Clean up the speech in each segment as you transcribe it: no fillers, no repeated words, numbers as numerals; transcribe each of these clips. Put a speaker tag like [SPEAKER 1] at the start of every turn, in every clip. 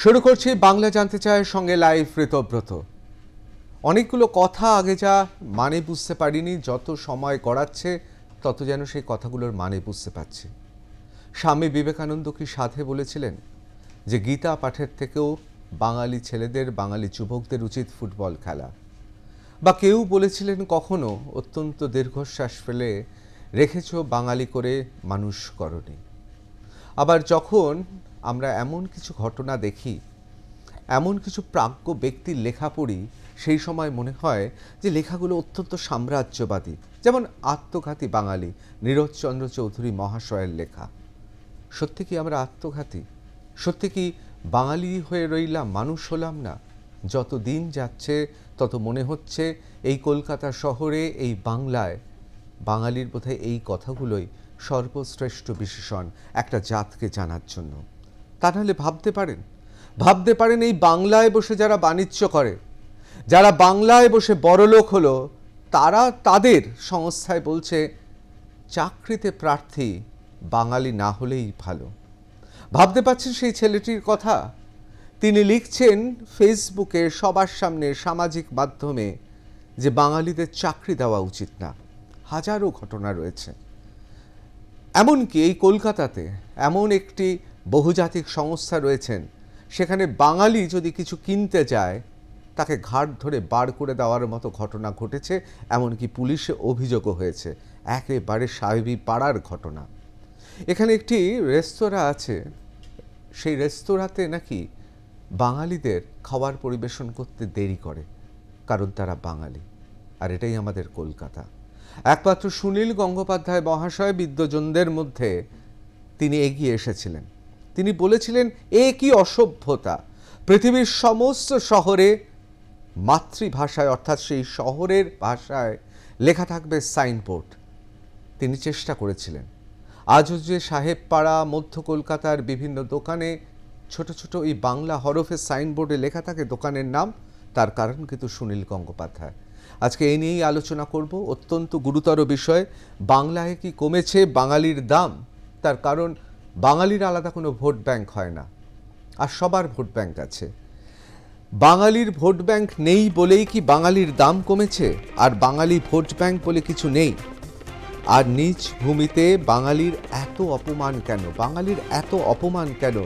[SPEAKER 1] শুরু করছি বাংলা জানতে চায় সঙ্গে লাইভ ঋতব্রত। অনেকগুলো কথা আগে যা মানে বুঝতে পারিনি, যত সময় গড়াচ্ছে তত যেন সেই কথাগুলোর মানে বুঝতে পারছি। স্বামী বিবেকানন্দ কি সাধে বলেছিলেন যে গীতা পাঠের থেকেও বাঙালি ছেলেদের, বাঙালি যুবকদের উচিত ফুটবল খেলা। বা কেউ বলেছিলেন কখনো অত্যন্ত দীর্ঘশ্বাস ফেলে, রেখেছ বাঙালি করে মানুষ করনি। আবার যখন আমরা এমন কিছু ঘটনা দেখি, এমন কিছু প্রাজ্ঞ ব্যক্তির লেখা পড়ি, সেই সময় মনে হয় যে লেখাগুলো অত্যন্ত সাম্রাজ্যবাদী। যেমন আত্মঘাতী বাঙালি নীরজচন্দ্র চৌধুরী মহাশয়ের লেখা। সত্যি কি আমরা আত্মঘাতী? সত্যি কি বাঙালি হয়ে রইলাম, মানুষ হলাম না? যত দিন যাচ্ছে তত মনে হচ্ছে এই কলকাতা শহরে, এই বাংলায় বাঙালির বোধহয় এই কথাগুলোই সর্বশ্রেষ্ঠ বিশেষণ একটা জাতকে জানার জন্য। তা নাহলে ভাবতে পারেন এই বাংলায় বসে যারা বাণিজ্য করে, যারা বাংলায় বসে বড়লোক হলো, তারা তাদের সংস্থায় বলছে চাকরিতে প্রার্থী বাঙালি না হলেই ভালো। ভাবতে পারছেন সেই ছেলেটির কথা? তিনি লিখছেন ফেসবুকে সবার সামনে, সামাজিক মাধ্যমে, যে বাঙালিদের চাকরি দেওয়া উচিত না। হাজারো ঘটনা রয়েছে। এমনকি এই কলকাতাতে এমন একটি বহুজাতিক সংস্থা রয়েছেন, সেখানে বাঙালি যদি কিছু কিনতে যায় তাকে ঘাট ধরে বার করে দেওয়ার মতো ঘটনা ঘটেছে। এমনকি পুলিশে অভিযোগও হয়েছে। একেবারে সাহেবী পাড়ার ঘটনা। এখানে একটি রেস্তোরাঁ আছে, সেই রেস্তোরাঁতে নাকি বাঙালিদের খাবার পরিবেশন করতে দেরি করে, কারণ তারা বাঙালি। আর এটাই আমাদের কলকাতা। একমাত্র সুনীল গঙ্গোপাধ্যায় মহাশয় বিদ্বজনদের মধ্যে তিনি এগিয়ে এসেছিলেন। তিনি বলেছিলেন, এ কি অসভ্যতা! পৃথিবীর সমস্ত শহরে মাতৃভাষায়, অর্থাৎ সেই শহরের ভাষায় লেখা থাকবে সাইনবোর্ড। তিনি চেষ্টা করেছিলেন। আজও যে সাহেবপাড়া, মধ্য কলকাতার বিভিন্ন দোকানে ছোট ছোট এই বাংলা হরফে সাইনবোর্ডে লেখা থাকে দোকানের নাম, তার কারণ কিন্তু সুনীল গঙ্গোপাধ্যায়। আজকে এই নিয়েই আলোচনা করব। অত্যন্ত গুরুতর বিষয়। বাংলায় কি কমেছে বাঙালির দাম? তার কারণ বাঙালির আলাদা কোনো ভোট ব্যাংক হয় না, আর সবার ভোট ব্যাংক আছে। বাঙালির ভোট ব্যাংক নেই বলেই কি বাঙালির দাম কমেছে? আর বাঙালি ভোট ব্যাংক বলে কিছু নেই? আর নিজ ভূমিতে বাঙালির এত অপমান কেন? বাঙালির এত অপমান কেন?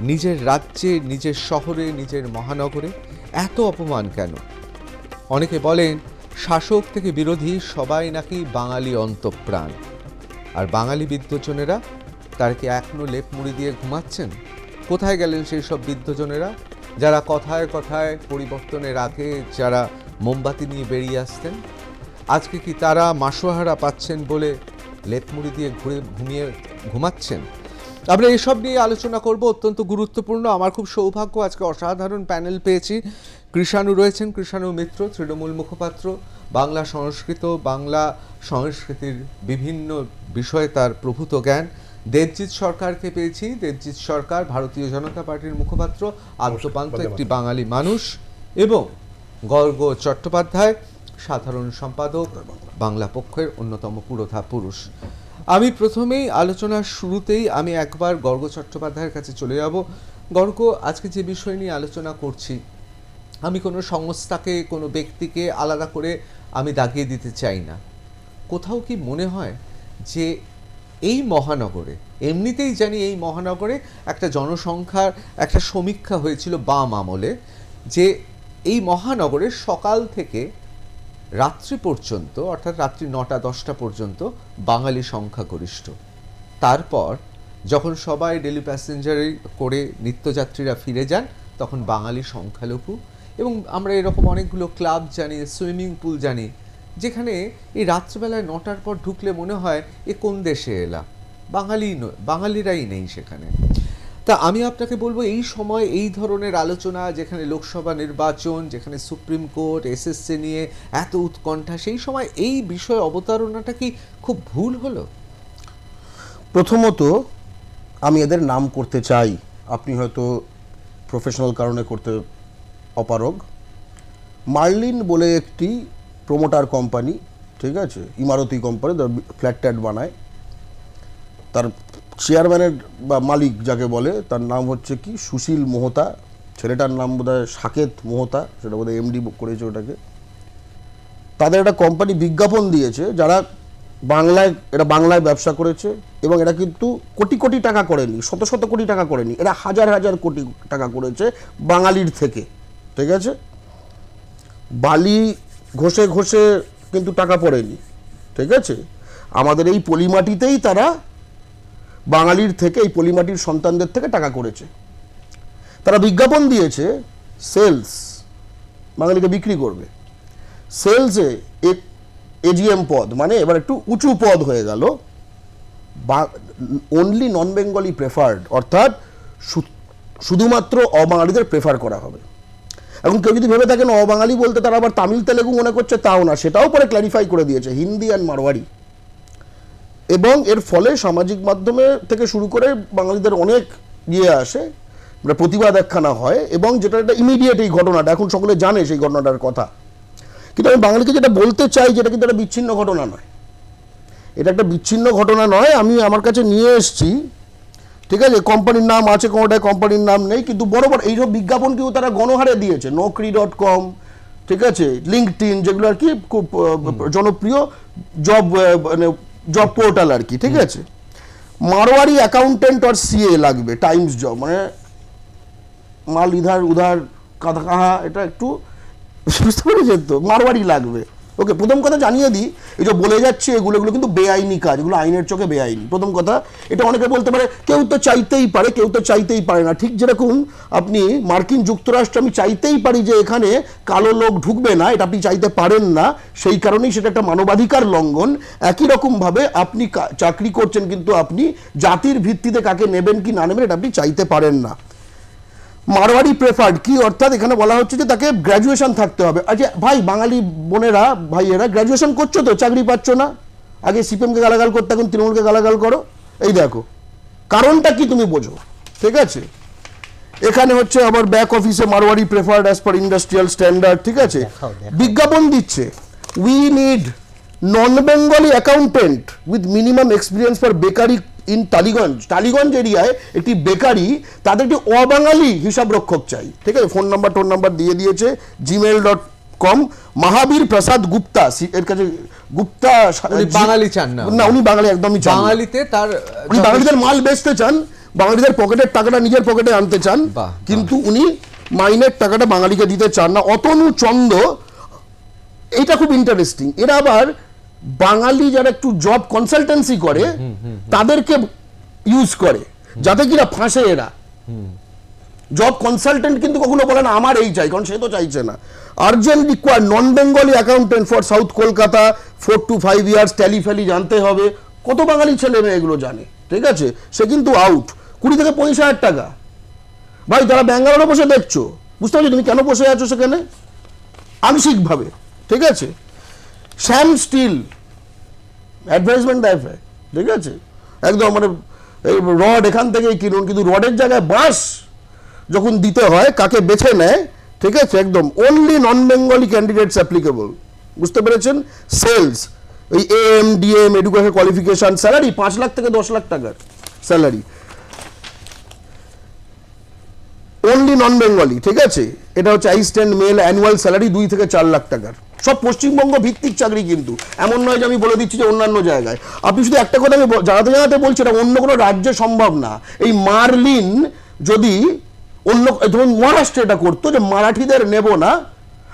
[SPEAKER 1] নিজের রাজ্যে, নিজের শহরে, নিজের মহানগরে এত অপমান কেন? অনেকে বলেন শাসক থেকে বিরোধী সবাই নাকি বাঙালি অন্তঃপ্রাণ। আর বাঙালি বিদ্বজনেরা, তারা কি এখনো লেপ মুড়ি দিয়ে ঘুমাচ্ছেন? কোথায় গেলেন সেই সব বিদ্বজনেরা যারা কথায় কথায় পরিবর্তনের আগে যারা মোমবাতি নিয়ে বেরিয়ে আসতেন? আজকে কি তারা মাসোহারা পাচ্ছেন বলে লেপ মুড়ি দিয়ে ঘুমাচ্ছেন? আমরা এসব নিয়ে আলোচনা করব। অত্যন্ত গুরুত্বপূর্ণ। আমার খুব সৌভাগ্য, আজকে অসাধারণ প্যানেল পেয়েছি। কৃষাণু রয়েছেন, কৃষাণু মিত্র, তৃণমূল মুখপাত্র, বাংলা সংস্কৃতির বিভিন্ন বিষয়ে তার প্রভূত জ্ঞান। দেবজিৎ সরকারকে পেয়েছি। দেবজিৎ সরকার ভারতীয় জনতা পার্টির মুখপাত্র, আদ্যপান্ত একটি বাঙালি মানুষ। এবং গর্গ চট্টোপাধ্যায়, সাধারণ সম্পাদক, বাংলা পক্ষের অন্যতম পুরোধা পুরুষ। আমি প্রথমেই আলোচনার শুরুতেই আমি একবার গর্গ চট্টোপাধ্যায়ের কাছে চলে যাব। গর্গ, আজকে যে বিষয় নিয়ে আলোচনা করছি, আমি কোনো সংস্থাকে, কোনো ব্যক্তিকে আলাদা করে আমি দাগিয়ে দিতে চাই না। কোথাও কি মনে হয় যে এই মহানগরে, এমনিতেই জানি এই মহানগরে একটা জনসংখ্যার একটা সমীক্ষা হয়েছিল বাম আমলে, যে এই মহানগরে সকাল থেকে রাত্রি পর্যন্ত, অর্থাৎ রাত্রি 9টা-10টা পর্যন্ত বাঙালি সংখ্যাগরিষ্ঠ। তারপর যখন সবাই ডেলি প্যাসেঞ্জারে করে নিত্যযাত্রীরা ফিরে যান, তখন বাঙালি সংখ্যালঘু। এবং আমরা এরকম অনেকগুলো ক্লাব জানি, সুইমিং পুল জানি, যেখানে এই রাত্রিবেলায় 9টার পর ঢুকলে মনে হয় এ কোন দেশে এলাম, বাঙালিরাই নেই সেখানে। তা আমি আপনাকে বলবো, এই সময় এই ধরনের আলোচনা, যেখানে লোকসভা নির্বাচন, যেখানে সুপ্রিম কোর্ট, এসএসসি নিয়ে এত উৎকণ্ঠা, সেই সময় এই বিষয় অবতারণাটা কি খুব ভুল হলো?
[SPEAKER 2] প্রথমত আমি এদের নাম করতে চাই, আপনি হয়তো প্রফেশনাল কারণে করতে অপারগ। মার্লিন বলে একটি প্রমোটার কোম্পানি, ঠিক আছে, ইমারতি কোম্পানি, ফ্ল্যাট ট্যাট বানায়, তার চেয়ারম্যানের বা মালিক যাকে বলে তার নাম হচ্ছে কি সুশীল মোহতা, ছেলেটার নাম বোধহয় সাকেত মোহতা, সেটা বোধহয় এমডি করেছে ওটাকে। তাদের একটা কোম্পানি বিজ্ঞাপন দিয়েছে, যারা বাংলায় ব্যবসা করেছে, এবং এরা কিন্তু কোটি কোটি টাকা করেনি, শত শত কোটি টাকা করেনি, এরা হাজার হাজার কোটি টাকা করেছে বাঙালির থেকে, ঠিক আছে? বালি ঘষে ঘষে কিন্তু টাকা পড়েনি, ঠিক আছে? আমাদের এই পলিমাটিতেই তারা বাঙালির থেকে, এই পলিমাটির সন্তানদের থেকে টাকা করেছে। তারা বিজ্ঞাপন দিয়েছে সেলস, বাঙালিকে বিক্রি করবে। সেলসে এজিএম পদ, মানে এবার একটু উঁচু পদ হয়ে গেল, অনলি নন বেঙ্গলি প্রেফার্ড, অর্থাৎ শুধুমাত্র অবাঙালিদের প্রেফার করা হবে। এখন কেউ যদি ভেবে থাকেন অবাঙালি বলতে তারা আবার তামিল তেলেগু মনে করছে, তাও না, সেটাও পরে ক্ল্যারিফাই করে দিয়েছে, হিন্দি অ্যান্ড মারওয়াড়ি। এবং এর ফলে সামাজিক মাধ্যমে থেকে শুরু করে বাঙালিদের অনেক আসে, প্রতিবাদ একখানা হয়, এবং যেটা একটা ইমিডিয়েট এই ঘটনাটা, এখন সকলে জানে সেই ঘটনাটার কথা। কিন্তু আমি বাঙালিকে যেটা বলতে চাই, যেটা কিন্তু একটা বিচ্ছিন্ন ঘটনা নয়, এটা একটা বিচ্ছিন্ন ঘটনা নয়। আমি আমার কাছে নিয়ে এসেছি, ঠিক আছে, কোম্পানির নাম আছে, কোনোটায় কোম্পানির নাম নেই, কিন্তু বড় বড় এইসব বিজ্ঞাপন কিন্তু তারা গণহারে দিয়েছে। Naukri.com, ঠিক আছে, লিঙ্কডইন, যেগুলো আর কি খুব জনপ্রিয় মানে জব পোর্টাল আর কি, ঠিক আছে। মারওয়ারি অ্যাকাউন্টেন্ট আর সিএ লাগবে, টাইমস জব, মানে মাল ইধার উধার কাঁথা কাহা, এটা একটু বুঝতে পেরেছেন তো, মারওয়ারি লাগবে। ওকে, প্রথম কথা জানিয়ে দিই, এই যে বলে যাচ্ছে এগুলো কিন্তু বেআইনি কাজ, এগুলো আইনের চোখে বেআইনি। প্রথম কথা, এটা অনেকে বলতে পারে কেউ তো চাইতেই পারে, কেউ তো চাইতেই পারে না। ঠিক যেরকম আপনি মার্কিন যুক্তরাষ্ট্র, আমি চাইতেই পারি যে এখানে কালো লোক ঢুকবে না, এটা আপনি চাইতে পারেন না, সেই কারণেই সেটা একটা মানবাধিকার লঙ্ঘন। একই রকমভাবে আপনি চাকরি করছেন, কিন্তু আপনি জাতির ভিত্তিতে কাকে নেবেন কি না নেবেন এটা আপনি চাইতে পারেন না। মারওয়ারি প্রেফার্ড কি, অর্থাৎ এখানে বলা হচ্ছে যে তাকে গ্র্যাজুয়েশন থাকতে হবে। আচ্ছা ভাই, বাঙালি বোনেরা, ভাইয়েরা, গ্র্যাজুয়েশন করছো তো, চাকরি পাচ্ছ না? আগে সিপিএমকে গালাগাল করতে, এখন তৃণমূলকে গালাগাল করো। এই দেখো কারণটা কি তুমি বোঝো, ঠিক আছে? এখানে হচ্ছে আবার ব্যাক অফিসে Marwari preferred as per industrial standard, ঠিক আছে। বিজ্ঞাপন দিচ্ছে, we need non Bengali accountant with minimum experience for bakery in Tollygunge এরিয়ায় একটি বেকারি, তাদের একটি অবাঙালি হিসাব রক্ষক চাই, ঠিক আছে। ফোন নাম্বার দিয়ে দিয়েছে, gmail.com। মহাবীর প্রসাদ গুপ্তা, এর কাছে গুপ্তা,
[SPEAKER 1] বাঙালি চান না?
[SPEAKER 2] না, উনি বাঙালি একদমই চান,
[SPEAKER 1] বাঙালিতে তার,
[SPEAKER 2] উনি বাঙালিদের মাল বেচতে চান, বাঙালিদের পকেটের টাকাটা নিজের পকেটে আনতে চান, কিন্তু উনি মাইনের টাকাটা বাঙালিকে দিতে চান না। অতনু চন্দ, এইটা খুব ইন্টারেস্টিং, এরা আবার বাঙালি যারা একটু জব কনসালটেন্সি করে তাদেরকে ইউজ করে, যাতে কিনা ফাঁসে এরা। জব কনসালটেন্ট কিন্তু কখনো বলে না আমার এই চাই, কারণ সে তো চাইছে না। Urgent require non Bengali accountant for south Kolkata, 4 to 5 years, tally জানতে হবে। কত বাঙালি ছেলে মেয়ে এগুলো জানে, ঠিক আছে? সে কিন্তু আউট, 20 থেকে 25,000 টাকা। ভাই, যারা ব্যাঙ্গালোরে বসে দেখছো, বুঝতে পারছো তুমি কেন বসে আছো সেখানে, আংশিকভাবে, ঠিক আছে। শ্যাম স্টিল অ্যাডভার্টাইজমেন্ট দেয়, ঠিক আছে, একদম মানে এই রড এখান থেকেই কিনুন, কিন্তু রডের জায়গায় বাঁশ যখন দিতে হয় কাকে বেছে নেয়, ঠিক আছে, একদম অনলি নন বেঙ্গলি ক্যান্ডিডেটস অ্যাপ্লিকেবল, বুঝতে পেরেছেন। সেলস, এই AM DM education qualification, salary 5 lakh থেকে 10 লাখ টাকার স্যালারি, অনলি নন বেঙ্গলি, ঠিক আছে। এটা হচ্ছে অ্যাসিস্ট্যান্ট মেল, অ্যানুয়াল স্যালারি 2 থেকে 4 লাখ টাকার। সব পশ্চিমবঙ্গ ভিত্তিক চাকরি, কিন্তু এমন নয় যে আমি বলে দিচ্ছি যে অন্যান্য জায়গায়। আপনি শুধু একটা কথা আমি জানাতে বলছি, এটা অন্য কোনো রাজ্যে সম্ভব না। এই মার্লিন যদি অন্য, ধরুন মহারাষ্ট্রে এটা করতো যে মারাঠিদের নেব না,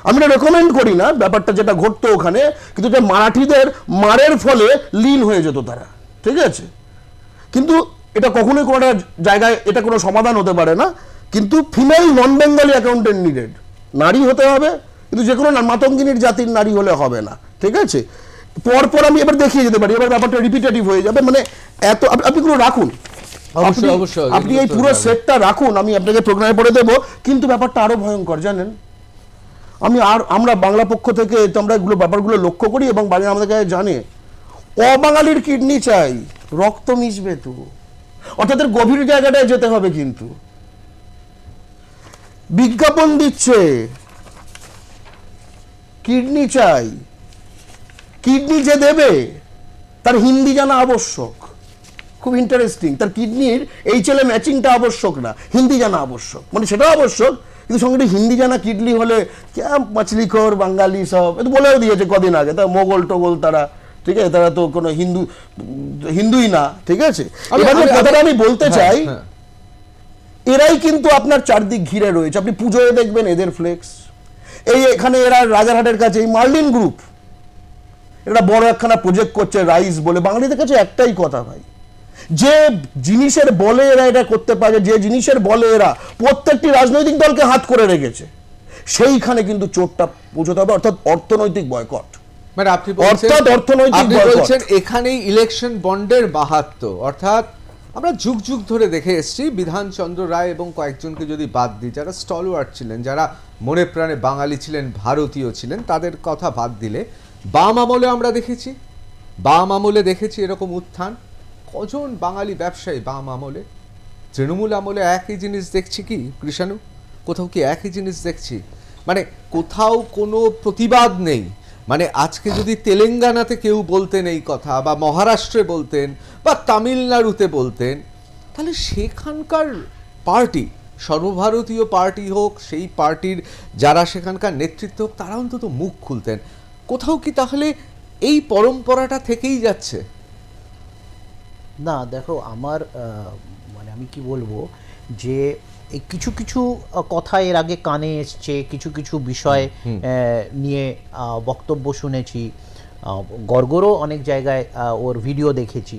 [SPEAKER 2] আমি এটা রেকমেন্ড করি না ব্যাপারটা যেটা ঘটতো ওখানে, কিন্তু যে মারাঠিদের মারের ফলে লীন হয়ে যেত তারা, ঠিক আছে। কিন্তু এটা কখনোই কোনো জায়গায় এটা কোনো সমাধান হতে পারে না। কিন্তু ফিমেল নন বেঙ্গলি অ্যাকাউন্টেন্ট নিডেড, নারী হতে হবে, কিন্তু যে কোনো মাতঙ্গিনীর জাতির নারী হলে হবে না, ঠিক আছে। পরপর আমি এবার দেখিয়ে যেতে পারি, এবার ব্যাপারটা রিপিটেটিভ হয়ে যাবে, মানে এত আপনি কোনো রাখুন, আপনি এই পুরো সেটটা রাখুন, আমি আপনাকে প্রোগ্রামে পড়ে দেবো। কিন্তু ব্যাপারটা আরো ভয়ঙ্কর জানেন, আমরা বাংলা পক্ষ থেকে আমরা এগুলো ব্যাপারগুলো লক্ষ্য করি, এবং বাংলা আমাদের কাছে জানে, অবাঙালির কিডনি চাই, রক্ত মিশবে তো, অর্থাৎ গভীর জায়গাটায় যেতে হবে। কিন্তু বিজ্ঞাপন দিচ্ছে কিডনি চাই, কিডনি যে দেবে তার হিন্দি জানা আবশ্যক, খুব ইন্টারেস্টিং, তার কিডনির HLA ম্যাচিংটা আবশ্যক না, হিন্দি জানা আবশ্যক, মানে সেটাও আবশ্যক, কিন্তু সঙ্গে হিন্দি জানা কিডনি হলে ক্যা মাছলিখোর বাঙালি সব এটা বলেও দিয়েছে কদিন আগে, তা মোগল টোগল তারা, ঠিক আছে, তারা তো কোনো হিন্দুই না, ঠিক আছে। এবার যে কথাটা আমি বলতে চাই, এরাই কিন্তু আপনার চারদিক ঘিরে রয়েছে। আপনি পুজোয় দেখবেন এদের ফ্লেক্স, এই এখানে এরা রাজারহাটের কাছে এই মার্লিন গ্রুপ এটা বড় একখানা প্রজেক্ট করছে রাইস বলে। বাঙালিদের কাছে একটাই কথা ভাই, যে জিনিসের বলে এরা এটা করতে পারে, যে জিনিসের বলে এরা প্রত্যেকটি রাজনৈতিক দলকে হাত করে রেখেছে, সেইখানে কিন্তু চোটটা পৌঁছতে হবে, অর্থাৎ অর্থনৈতিক বয়কট।
[SPEAKER 1] মানে আপনি বলছেন এখানেই ইলেকশন বন্ডের মাহাত্ম্য, অর্থাৎ আমরা যুগ যুগ ধরে দেখে এসেছি বিধানচন্দ্র রায় এবং কয়েকজনকে যদি বাদ দিই, যারা স্টলওয়ার্ড ছিলেন, যারা মনে প্রাণে বাঙালি ছিলেন, ভারতীয় ছিলেন, তাদের কথা বাদ দিলে বাম আমলে আমরা দেখেছি, এরকম উত্থান। কজন বাঙালি ব্যবসায়ী বাম আমলে, তৃণমূল আমলে একই জিনিস দেখছি কি কৃষাণু? কোথাও কি একই জিনিস দেখছি? মানে কোথাও কোনো প্রতিবাদ নেই। মানে আজকে যদি তেলেঙ্গানাতে কেউ বলতেন এই কথা, বা মহারাষ্ট্রে বলতেন, বা তামিলনাড়ুতে বলতেন, তাহলে সেখানকার পার্টি, সর্বভারতীয় পার্টি হোক, সেই পার্টির যারা সেখানকার নেতৃত্ব হোক, তারা অন্তত মুখ খুলতেন। কোথাও কি তাহলে এই পরম্পরাটা থেকেই যাচ্ছে?
[SPEAKER 3] না দেখো, আমার মানে আমি কি বলবো, যে এই কিছু কিছু কথা এর আগে কানে এসছে, কিছু কিছু বিষয় নিয়ে বক্তব্য শুনেছি, গড়গড়ও অনেক জায়গায় ওর ভিডিও দেখেছি,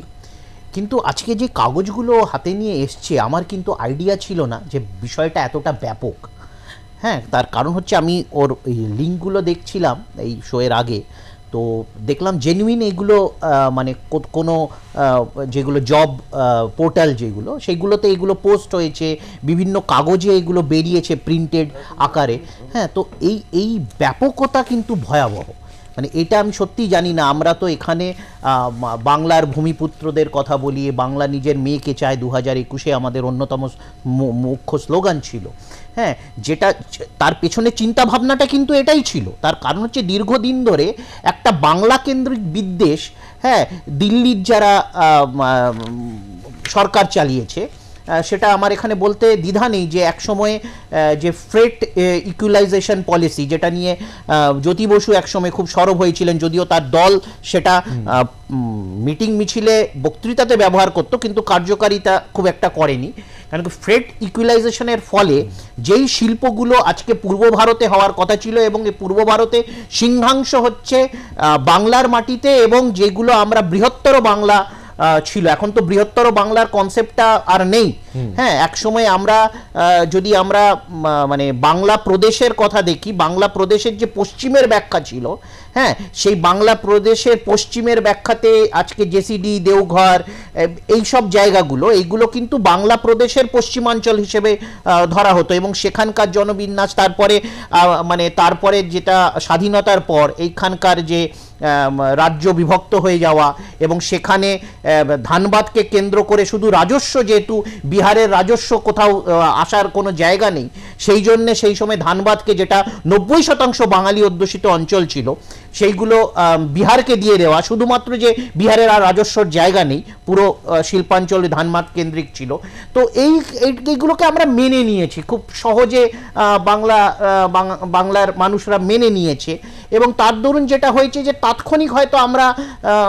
[SPEAKER 3] কিন্তু আজকে যে কাগজগুলো হাতে নিয়ে এসছে আমার কিন্তু আইডিয়া ছিল না যে বিষয়টা এতটা ব্যাপক। হ্যাঁ, তার কারণ হচ্ছে আমি ওর এই লিঙ্কগুলো দেখছিলাম এই শোয়ের আগে, তো দেখলাম জেনুইন এগুলো, মানে কোনো যেগুলো জব পোর্টাল যেগুলো, সেইগুলোতে এগুলো পোস্ট হয়েছে, বিভিন্ন কাগজে এগুলো বেরিয়েছে প্রিন্টেড আকারে। হ্যাঁ, তো এই ব্যাপকতা কিন্তু ভয়াবহ। মানে এটা আমি সত্যিই জানি না। আমরা তো এখানে বাংলার ভূমিপুত্রদের কথা বলি, বাংলা নিজের মেয়েকে চায় 2021-এ আমাদের অন্যতম মুখ্য স্লোগান ছিল। হ্যাঁ, যেটা তার পেছনে চিন্তা ভাবনাটা কিন্তু এটাই ছিল। তার কারণ হচ্ছে দীর্ঘদিন ধরে একটা বাংলা কেন্দ্রিক বিদ্বেষ, হ্যাঁ, দিল্লির যারা সরকার চালিয়েছে, সেটা আমার এখানে বলতে দ্বিধা নেই যে এক সময়ে যে ফ্রেট ইকুয়ালাইজেশন পলিসি, যেটা নিয়ে জ্যোতি বসু একসময় খুব সরব হয়েছিলেন, যদিও তার দল সেটা মিটিং মিছিলে বক্তৃতাতে ব্যবহার করত, কিন্তু কার্যকারিতা খুব একটা করেনি। কারণ ফ্রেট ইকুয়ালাইজেশনের ফলে যেই শিল্পগুলো আজকে পূর্ব ভারতে হওয়ার কথা ছিল, এবং এই পূর্ব ভারতে সিংহাংশ হচ্ছে বাংলার মাটিতে, এবং যেগুলো আমরা বৃহত্তর বাংলা ছিল, এখন তো বৃহত্তর বাংলার কনসেপ্টটা আর নেই। হ্যাঁ, এক সময় আমরা যদি আমরা মানে বাংলা প্রদেশের কথা দেখি, বাংলা প্রদেশের যে পশ্চিমের ব্যাখ্যা ছিল, হ্যাঁ, সেই বাংলা প্রদেশের পশ্চিমের ব্যাখ্যাতে আজকে জেসিডি, দেওঘর, এই সব জায়গাগুলো, এইগুলো কিন্তু বাংলা প্রদেশের পশ্চিমাঞ্চল হিসেবে ধরা হতো, এবং সেখানকার জনবিন্যাস, তারপরে যেটা স্বাধীনতার পর এইখানকার যে রাজ্য বিভক্ত হয়ে যাওয়া, এবং সেখানে ধানবাদকে কেন্দ্র করে শুধু রাজস্ব, যেহেতু বিহারের রাজস্ব কোথাও আসার কোনো জায়গা নেই, সেই জন্যে সেই সময় ধানবাদকে, যেটা 90% বাঙালি অধ্যুষিত অঞ্চল ছিল, সেইগুলো বিহারকে দিয়ে দেওয়া, শুধুমাত্র যে বিহারের আর রাজস্বর জায়গা নেই, পুরো শিল্পাঞ্চল ধানবাদ কেন্দ্রিক ছিল। তো এইগুলোকে আমরা মেনে নিয়েছি খুব সহজে, বাংলার মানুষরা মেনে নিয়েছে, এবং তার দরুন যেটা হয়েছে যে তাৎক্ষণিক হয়তো আমরা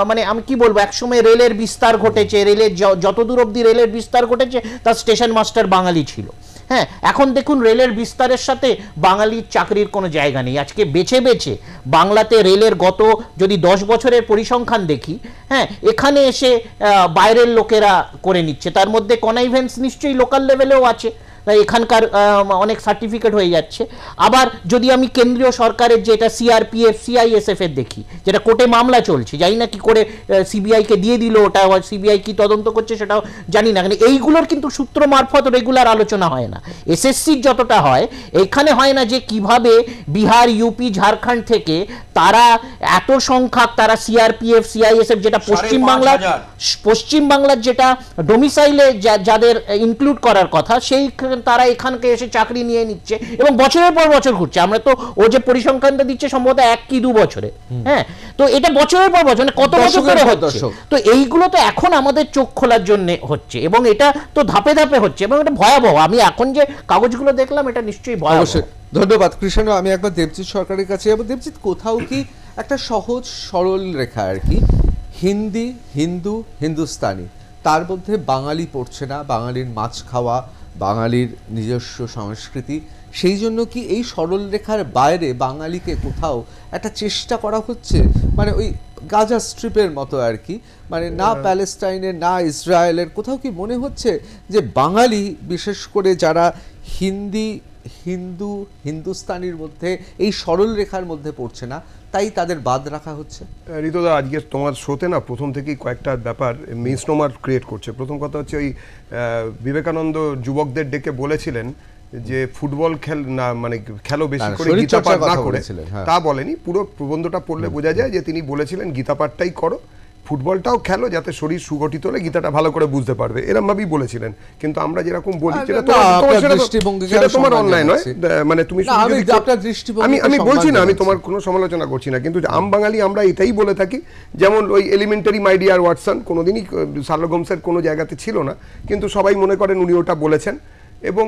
[SPEAKER 3] মানে আমি কি বলবো, একসময় রেলের বিস্তার ঘটেছে, রেলের যতদূর অবধি রেলের বিস্তার ঘটেছে তার স্টেশন মাস্টার বাঙালি ছিল। হ্যাঁ, এখন দেখুন রেলের বিস্তারের সাথে বাঙালির চাকরির কোনো জায়গা নেই। আজকে বেছে বেছে বাংলাতে রেলের গত যদি 10 বছরের পরিসংখ্যান দেখি, হ্যাঁ, এখানে এসে বাইরের লোকেরা করে নিচ্ছে, তার মধ্যে কনাইভেন্স নিশ্চয়ই লোকাল লেভেলেও আছে, এখানকার অনেক সার্টিফিকেট হয়ে যাচ্ছে। আবার যদি আমি কেন্দ্রীয় সরকারের যেটা সিআরপিএফ, সিআইএসএফ এর দেখি, যেটা কোর্টে মামলা চলছে, জানি না কি করে সিবিআইকে দিয়ে দিল, ওটা সিবিআই কি তদন্ত করছে সেটাও জানি না। এইগুলোর কিন্তু সূত্র মারফত রেগুলার আলোচনা হয় না, এসএসসির যতটা হয় এখানে হয় না, যে কিভাবে বিহার, ইউপি, ঝাড়খণ্ড থেকে তারা এত সংখ্যক, তারা সিআরপিএফ, সিআইএসএফ, যেটা পশ্চিমবাংলার যেটা ডোমিসাইলে যাদের ইনক্লুড করার কথা, তারা এখানকে এসে চাকরি নিয়ে নিচ্ছে এবং বছরের পর বছর ঘুরছে। আমরা তো ও যে পরিসংখ্যানটা দিচ্ছে সম্ভবত 1 কি 2 বছরে, হ্যাঁ, তো এটা বছরের পর বছর, মানে কত বছর ধরে হচ্ছে। তো এইগুলো তো এখন আমাদের চোখ খোলার জন্য হচ্ছে এবং এটা তো ধাপে ধাপে হচ্ছে এবং এটা ভয়াবহ। আমি এখন যে কাগজগুলো দেখলাম এটা নিশ্চয়ই ভয়াবহ।
[SPEAKER 1] ধন্যবাদ কৃষ্ণ। আমি একবার দেবজিৎ সরকারের কাছে যাবো। দেবজিৎ, কোথাও কি একটা সহজ সরল রেখা আর কি, হিন্দি, হিন্দু, হিন্দুস্তানি, তার মধ্যে বাঙালি পড়ছে না, বাঙালির মাছ খাওয়া, বাঙালির নিজস্ব সংস্কৃতি, সেই জন্য কি এই সরল রেখার বাইরে বাঙালিকে কোথাও একটা চেষ্টা করা হচ্ছে, মানে ওই গাজা স্ট্রিপের মতো আর কি, মানে না প্যালেস্টাইনের না ইসরায়েলের, কোথাও কি মনে হচ্ছে যে বাঙালি বিশেষ করে যারা হিন্দি, হিন্দু, হিন্দুস্তানির মধ্যে এই সরল রেখার মধ্যে পড়ছে না, তাই তাদের বাদ রাখা হচ্ছে?
[SPEAKER 4] ঋতুদা, আজকে তোমার শোতে না প্রথম থেকেই কয়েকটা ব্যাপার মিসনোমার ক্রিয়েট করছে। প্রথম কথা হচ্ছে ওই বিবেকানন্দ যুবকদের ডেকে বলেছিলেন যে ফুটবল না, মানে খেলো বেশি করে, গীতা পাঠ না করে, তা বলেনি। পুরো প্রবন্ধটা পড়লে বোঝা যায় যে তিনি বলেছিলেন গীতা পাঠটাই করো, ফুটবলটাও খেলো, যাতে শরীর সুগঠিত হলে গীতাটা ভালো করে বুঝতে পারবে, এরকম ভাবেই বলেছিলেন। কিন্তু আমরা যেরকম বলি সেটা তোমার অন্যায় নয়, মানে তুমি আমি বলছি না, আমি তোমার কোনো সমালোচনা করছি না, কিন্তু আম বাঙালি আমরা এটাই বলে থাকি। যেমন ওই এলিমেন্টারি মাই ডিয়ার ওয়াটসন কোনোদিনই শার্লক হোমসের কোনো জায়গাতে ছিল না, কিন্তু সবাই মনে করেন উনি ওটা বলেছেন। এবং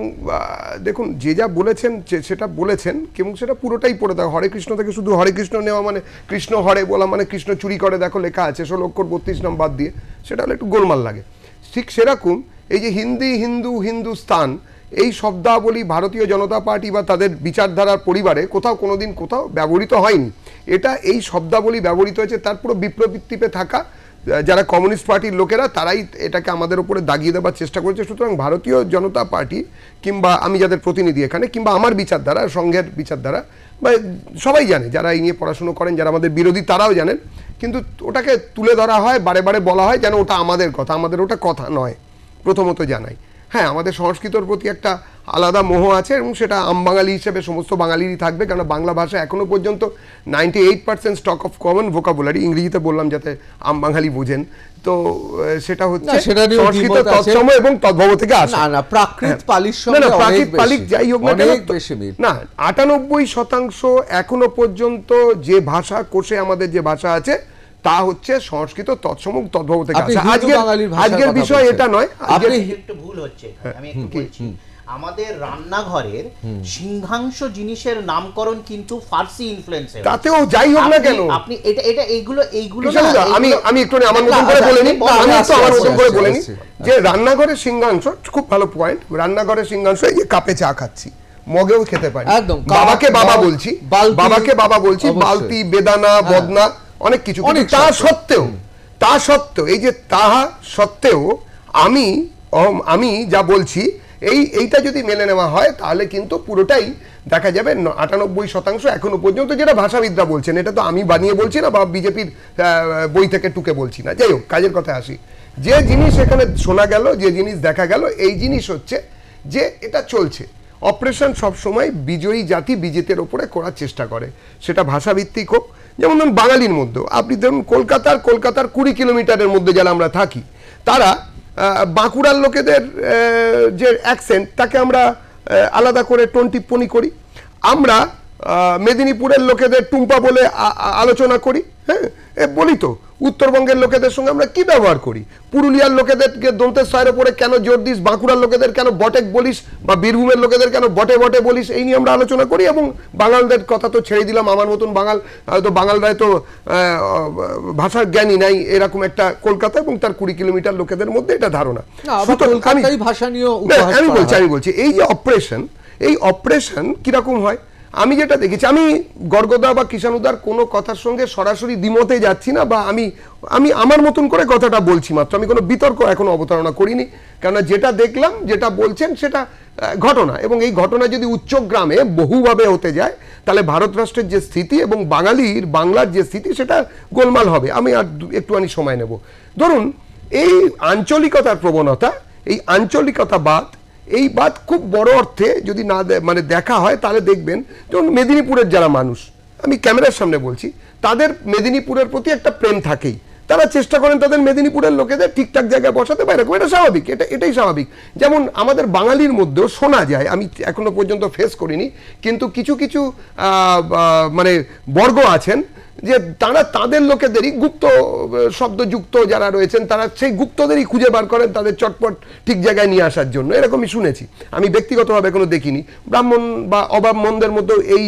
[SPEAKER 4] দেখুন, যে যা বলেছেন সেটা বলেছেন, এবং সেটা পুরোটাই পড়ে দেওয়া। হরে কৃষ্ণ থেকে শুধু হরে কৃষ্ণ নেওয়া মানে কৃষ্ণ হরে বলা মানে কৃষ্ণ চুরি করে দেখো লেখা আছে 16 অক্ষর 32 নাম বাদ দিয়ে, সেটা হলে একটু গোলমাল লাগে। ঠিক সেরকম এই যে হিন্দি, হিন্দু, হিন্দুস্তান, এই শব্দাবলী ভারতীয় জনতা পার্টি বা তাদের বিচারধারার পরিবারে কোথাও কোনোদিন কোথাও ব্যবহৃত হয়নি। এটা এই শব্দাবলী ব্যবহৃত হয়েছে তার পুরো বিপ্লবীতে থাকা যারা কমিউনিস্ট পার্টির লোকেরা, তারাই এটাকে আমাদের উপরে দাগিয়ে দেওয়ার চেষ্টা করেছে। সুতরাং ভারতীয় জনতা পার্টি কিংবা আমি যাদের প্রতিনিধি এখানে, কিংবা আমার বিচারধারা, সংঘের বিচারধারা, বা সবাই জানে, যারা এই নিয়ে পড়াশুনো করেন, যারা আমাদের বিরোধী তারাও জানেন, কিন্তু ওটাকে তুলে ধরা হয়, বারে বারে বলা হয় যেন ওটা আমাদের কথা। আমাদের ওটা কথা নয়, প্রথমত জানাই। হ্যাঁ, আমাদের সংস্কৃতর প্রতি একটা আলাদা মোহ আছে এবং সেটা আমবাঙালি হিসেবে সমস্ত বাঙালিরই থাকবে, কারণ বাংলা ভাষা এখনো পর্যন্ত 98% স্টক অফ কমন ভোকাবুলারি, ইংরেজিতে বললাম যাতে আমবাঙালি বোঝেন, তো সেটা হচ্ছে সংস্কৃত তৎসম এবং তদ্ভব থেকে আসে।
[SPEAKER 1] না না, প্রাকৃত পালির সঙ্গে
[SPEAKER 4] প্রাকৃত পালিক যাই হোক না, 98% এখনো পর্যন্ত যে ভাষা কোষে আমাদের যে ভাষা আছে তা হচ্ছে সংস্কৃত তৎসম তদ্ভব থেকে আসে। আজকের বিষয় এটা নয়,
[SPEAKER 3] একটু ভুল হচ্ছে, আমি একটু বলছি। আমাদের রান্নাঘরের সিংহাংশ জিনিসের নামকরণ কিন্তু ফার্সি ইনফ্লুয়েন্সে,
[SPEAKER 4] তাতেও যাই হোক না কেন,
[SPEAKER 3] আপনি এটা এইগুলো
[SPEAKER 4] আমি একটু আমার মতন করে বলে নিই, আমি একটু আমার মতন করে বলে নিই যে রান্নাঘরের সিংহাংশ খুব ভালো পয়েন্ট। রান্নাঘরের সিংহাংশ এই যে কাপে চা খাচ্ছি, মগেও খেতে পারি, বাবাকে বাবা বলছি, বালতি, বেদানা, বদনা, অনেক কিছু। তা সত্ত্বেও এই যে তাহা সত্ত্বেও আমি যা বলছি এইটা যদি মেনে নেওয়া হয় তাহলে কিন্তু পুরোটাই দেখা যাবে 98% এখনো পর্যন্ত যেটা ভাষাবিদরা বলছেন, এটা তো আমি বানিয়ে বলছি না বা বিজেপির বই থেকে টুকে বলছি না। যাই হোক, কাজের কথা আসি। যে জিনিস এখানে শোনা গেল, যে জিনিস দেখা গেল, এই জিনিস হচ্ছে যে এটা চলছে। অপারেশন সবসময় বিজয়ী জাতি বিজেতার ওপরে করার চেষ্টা করে, সেটা ভাষাভিত্তিক হোক। যেমন ধরুন বাঙালির মধ্যে আপনি ধরুন কলকাতার 20 কিলোমিটারের মধ্যে যারা আমরা থাকি, তারা বাঁকুড়ার লোকেদের যে অ্যাকসেন্ট তাকে আমরা আলাদা করে টোন টিপ্পনি করি, আমরা মেদিনীপুরের লোকেদের টুম্পা বলে আলোচনা করি, হ্যাঁ বলি তো। উত্তরবঙ্গের লোকেদের সঙ্গে আমরা কি ব্যবহার করি, পুরুলিয়ার লোকেদেরকে দন্তের ছয়ের ওপরে কেন জোর দিস, বাঁকুড়ার লোকেদের কেন বটেক বলিস, বা বীরভূমের লোকেদের কেন বটে বটে বলিস, এই নিয়ে আমরা আলোচনা করি। এবং বাঙালদের কথা তো ছেড়ে দিলাম, আমার মতন বাঙালরাই তো ভাষার জ্ঞানী নাই, এরকম একটা কলকাতা এবং তার 20 কিলোমিটার লোকেদের মধ্যে এটা ধারণা। আমি বলছি এই যে এই অপারেশন কিরকম হয়, আমি যেটা দেখেছি, আমি গর্গদা বা কিষাণুদার কোনো কথার সঙ্গে সরাসরি দ্বিমতে যাচ্ছি না, বা আমি আমার মতন করে কথাটা বলছি মাত্র, আমি কোনো বিতর্ক এখনো অবতারণা করিনি। কেননা যেটা দেখলাম, যেটা বলছেন সেটা ঘটনা, এবং এই ঘটনা যদি উচ্চগ্রামে বহুভাবে হতে যায় তাহলে ভারত রাষ্ট্রের যে স্থিতি এবং বাংলার যে স্থিতি সেটা গোলমাল হবে। আমি আর একটুখানি সময় নেব। ধরুন এই আঞ্চলিকতার প্রবণতা, এই আঞ্চলিকতাবাদ, এই বাদ খুব বড় অর্থে যদি না মানে দেখা হয় তাহলে দেখবেন যেমন মেদিনীপুরের যারা মানুষ, আমি ক্যামেরার সামনে বলছি, তাদের মেদিনীপুরের প্রতি একটা প্রেম থাকেই, তারা চেষ্টা করেন তাদের মেদিনীপুরের লোকেদের ঠিকঠাক জায়গায় বসাতে পারে, এটা স্বাভাবিক, এটাই স্বাভাবিক। যেমন আমাদের বাঙালির মধ্যেও শোনা যায়, আমি এখনো পর্যন্ত ফেস করিনি, কিন্তু কিছু কিছু মানে বর্গ আছেন যে তারা তাদের লোকেদেরই গুপ্ত শব্দযুক্ত যারা রয়েছেন তারা সেই গুপ্তদেরই খুঁজে বার করেন তাদের চটপট ঠিক জায়গায় নিয়ে আসার জন্য, এরকমই শুনেছি। আমি ব্যক্তিগতভাবে কোনো দেখিনি। ব্রাহ্মণ বা অব্রাহ্মণদের মধ্যেও এই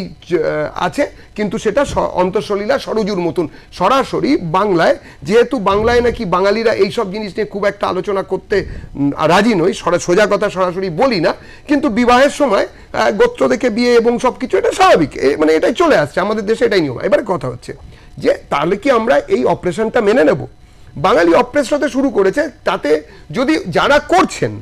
[SPEAKER 4] আছে, কিন্তু সেটা অন্তঃসলীলা সরজুর মতন সরাসরি বাংলায়, যেহেতু বাংলায় নাকি বাঙালিরা এইসব জিনিস নিয়ে খুব একটা আলোচনা করতে রাজি নই, সোজা কথা সরাসরি বলি না, কিন্তু বিবাহের সময় গোত্র দেখে বিয়ে এবং সব কিছু এটা স্বাভাবিক, মানে এটাই চলে আসছে আমাদের দেশে, এটাই নিয়ম। এবারে কথা হচ্ছে যে তাহলে কি আমরা এই অপারেশনটা মেনে নেব? বাঙালি অপ্রেস হতে শুরু করেছে, তাতে যদি যারা করছেন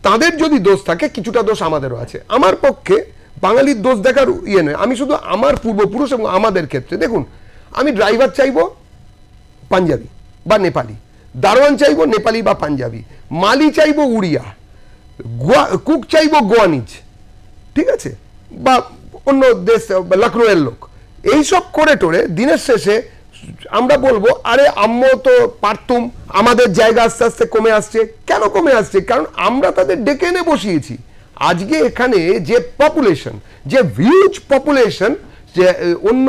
[SPEAKER 4] তাদের যদি দোষ থাকে, কিছুটা দোষ আমাদেরও আছে। আমার পক্ষে বাঙালির দোষ দেখার ইয়ে নয়, আমি শুধু আমার পূর্বপুরুষ এবং আমাদের ক্ষেত্রে দেখুন, আমি ড্রাইভার চাইবো পাঞ্জাবি বা নেপালি, দারোয়ান চাইবো নেপালি বা পাঞ্জাবি, মালি চাইবো উড়িয়া, কুক চাইবো গোয়ানিজ, ঠিক আছে, বা অন্য দেশ লখনৌয়ের লোক। এইসব করে টোরে দিনের শেষে আমরা বলবো আরে আম্মু তো পারতুম, আমাদের জায়গা আস্তে আস্তে কমে আসছে। কেন কমে আসছে? কারণ আমরা তাদের ডেকে এনে বসিয়েছি। আজকে এখানে যে পপুলেশন, যে হিউজ পপুলেশন, যে অন্য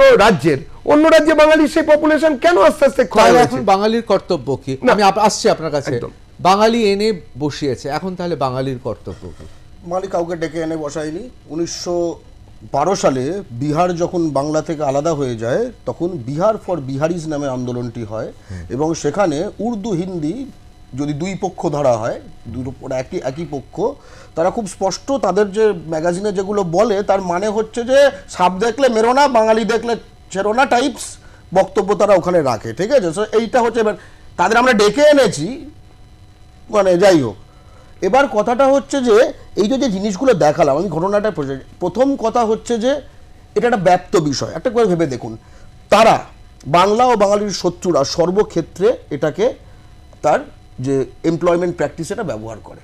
[SPEAKER 4] রাজ্যে বাঙালির সেই পপুলেশন কেন আস্তে আস্তে ক্ষয় হচ্ছে?
[SPEAKER 1] এখন বাঙালির কর্তব্য কি? আমি আসছি আপনার কাছে। বাঙালি এনে বসিয়েছে, এখন তাহলে বাঙালির কর্তব্য কি?
[SPEAKER 2] বাঙালি কাউকে ডেকে এনে বসায়নি। 1912 সালে বিহার যখন বাংলা থেকে আলাদা হয়ে যায়, তখন বিহার ফর বিহারিজ নামে আন্দোলনটি হয়, এবং সেখানে উর্দু হিন্দি যদি দুই পক্ষ ধরা হয়, একই পক্ষ, তারা খুব স্পষ্ট তাদের যে ম্যাগাজিনে যেগুলো বলে তার মানে হচ্ছে যে সাপ দেখলে মেরো না, বাঙালি দেখলে ছেড়ো না টাইপস বক্তব্য তারা ওখানে রাখে, ঠিক আছে। সো এইটা হচ্ছে, এবার তাদের আমরা ডেকে এনেছি, মানে যাই হোক। এবার কথাটা হচ্ছে যে এই যে জিনিসগুলো দেখালাম আমি, ঘটনাটা প্রথম কথা হচ্ছে যে এটা একটা ব্যাপ্ত বিষয়। একটা করে ভেবে দেখুন, তারা বাংলা ও বাঙালির শত্রুরা সর্বক্ষেত্রে এটাকে তার যে এমপ্লয়মেন্ট প্র্যাকটিস এটা ব্যবহার করে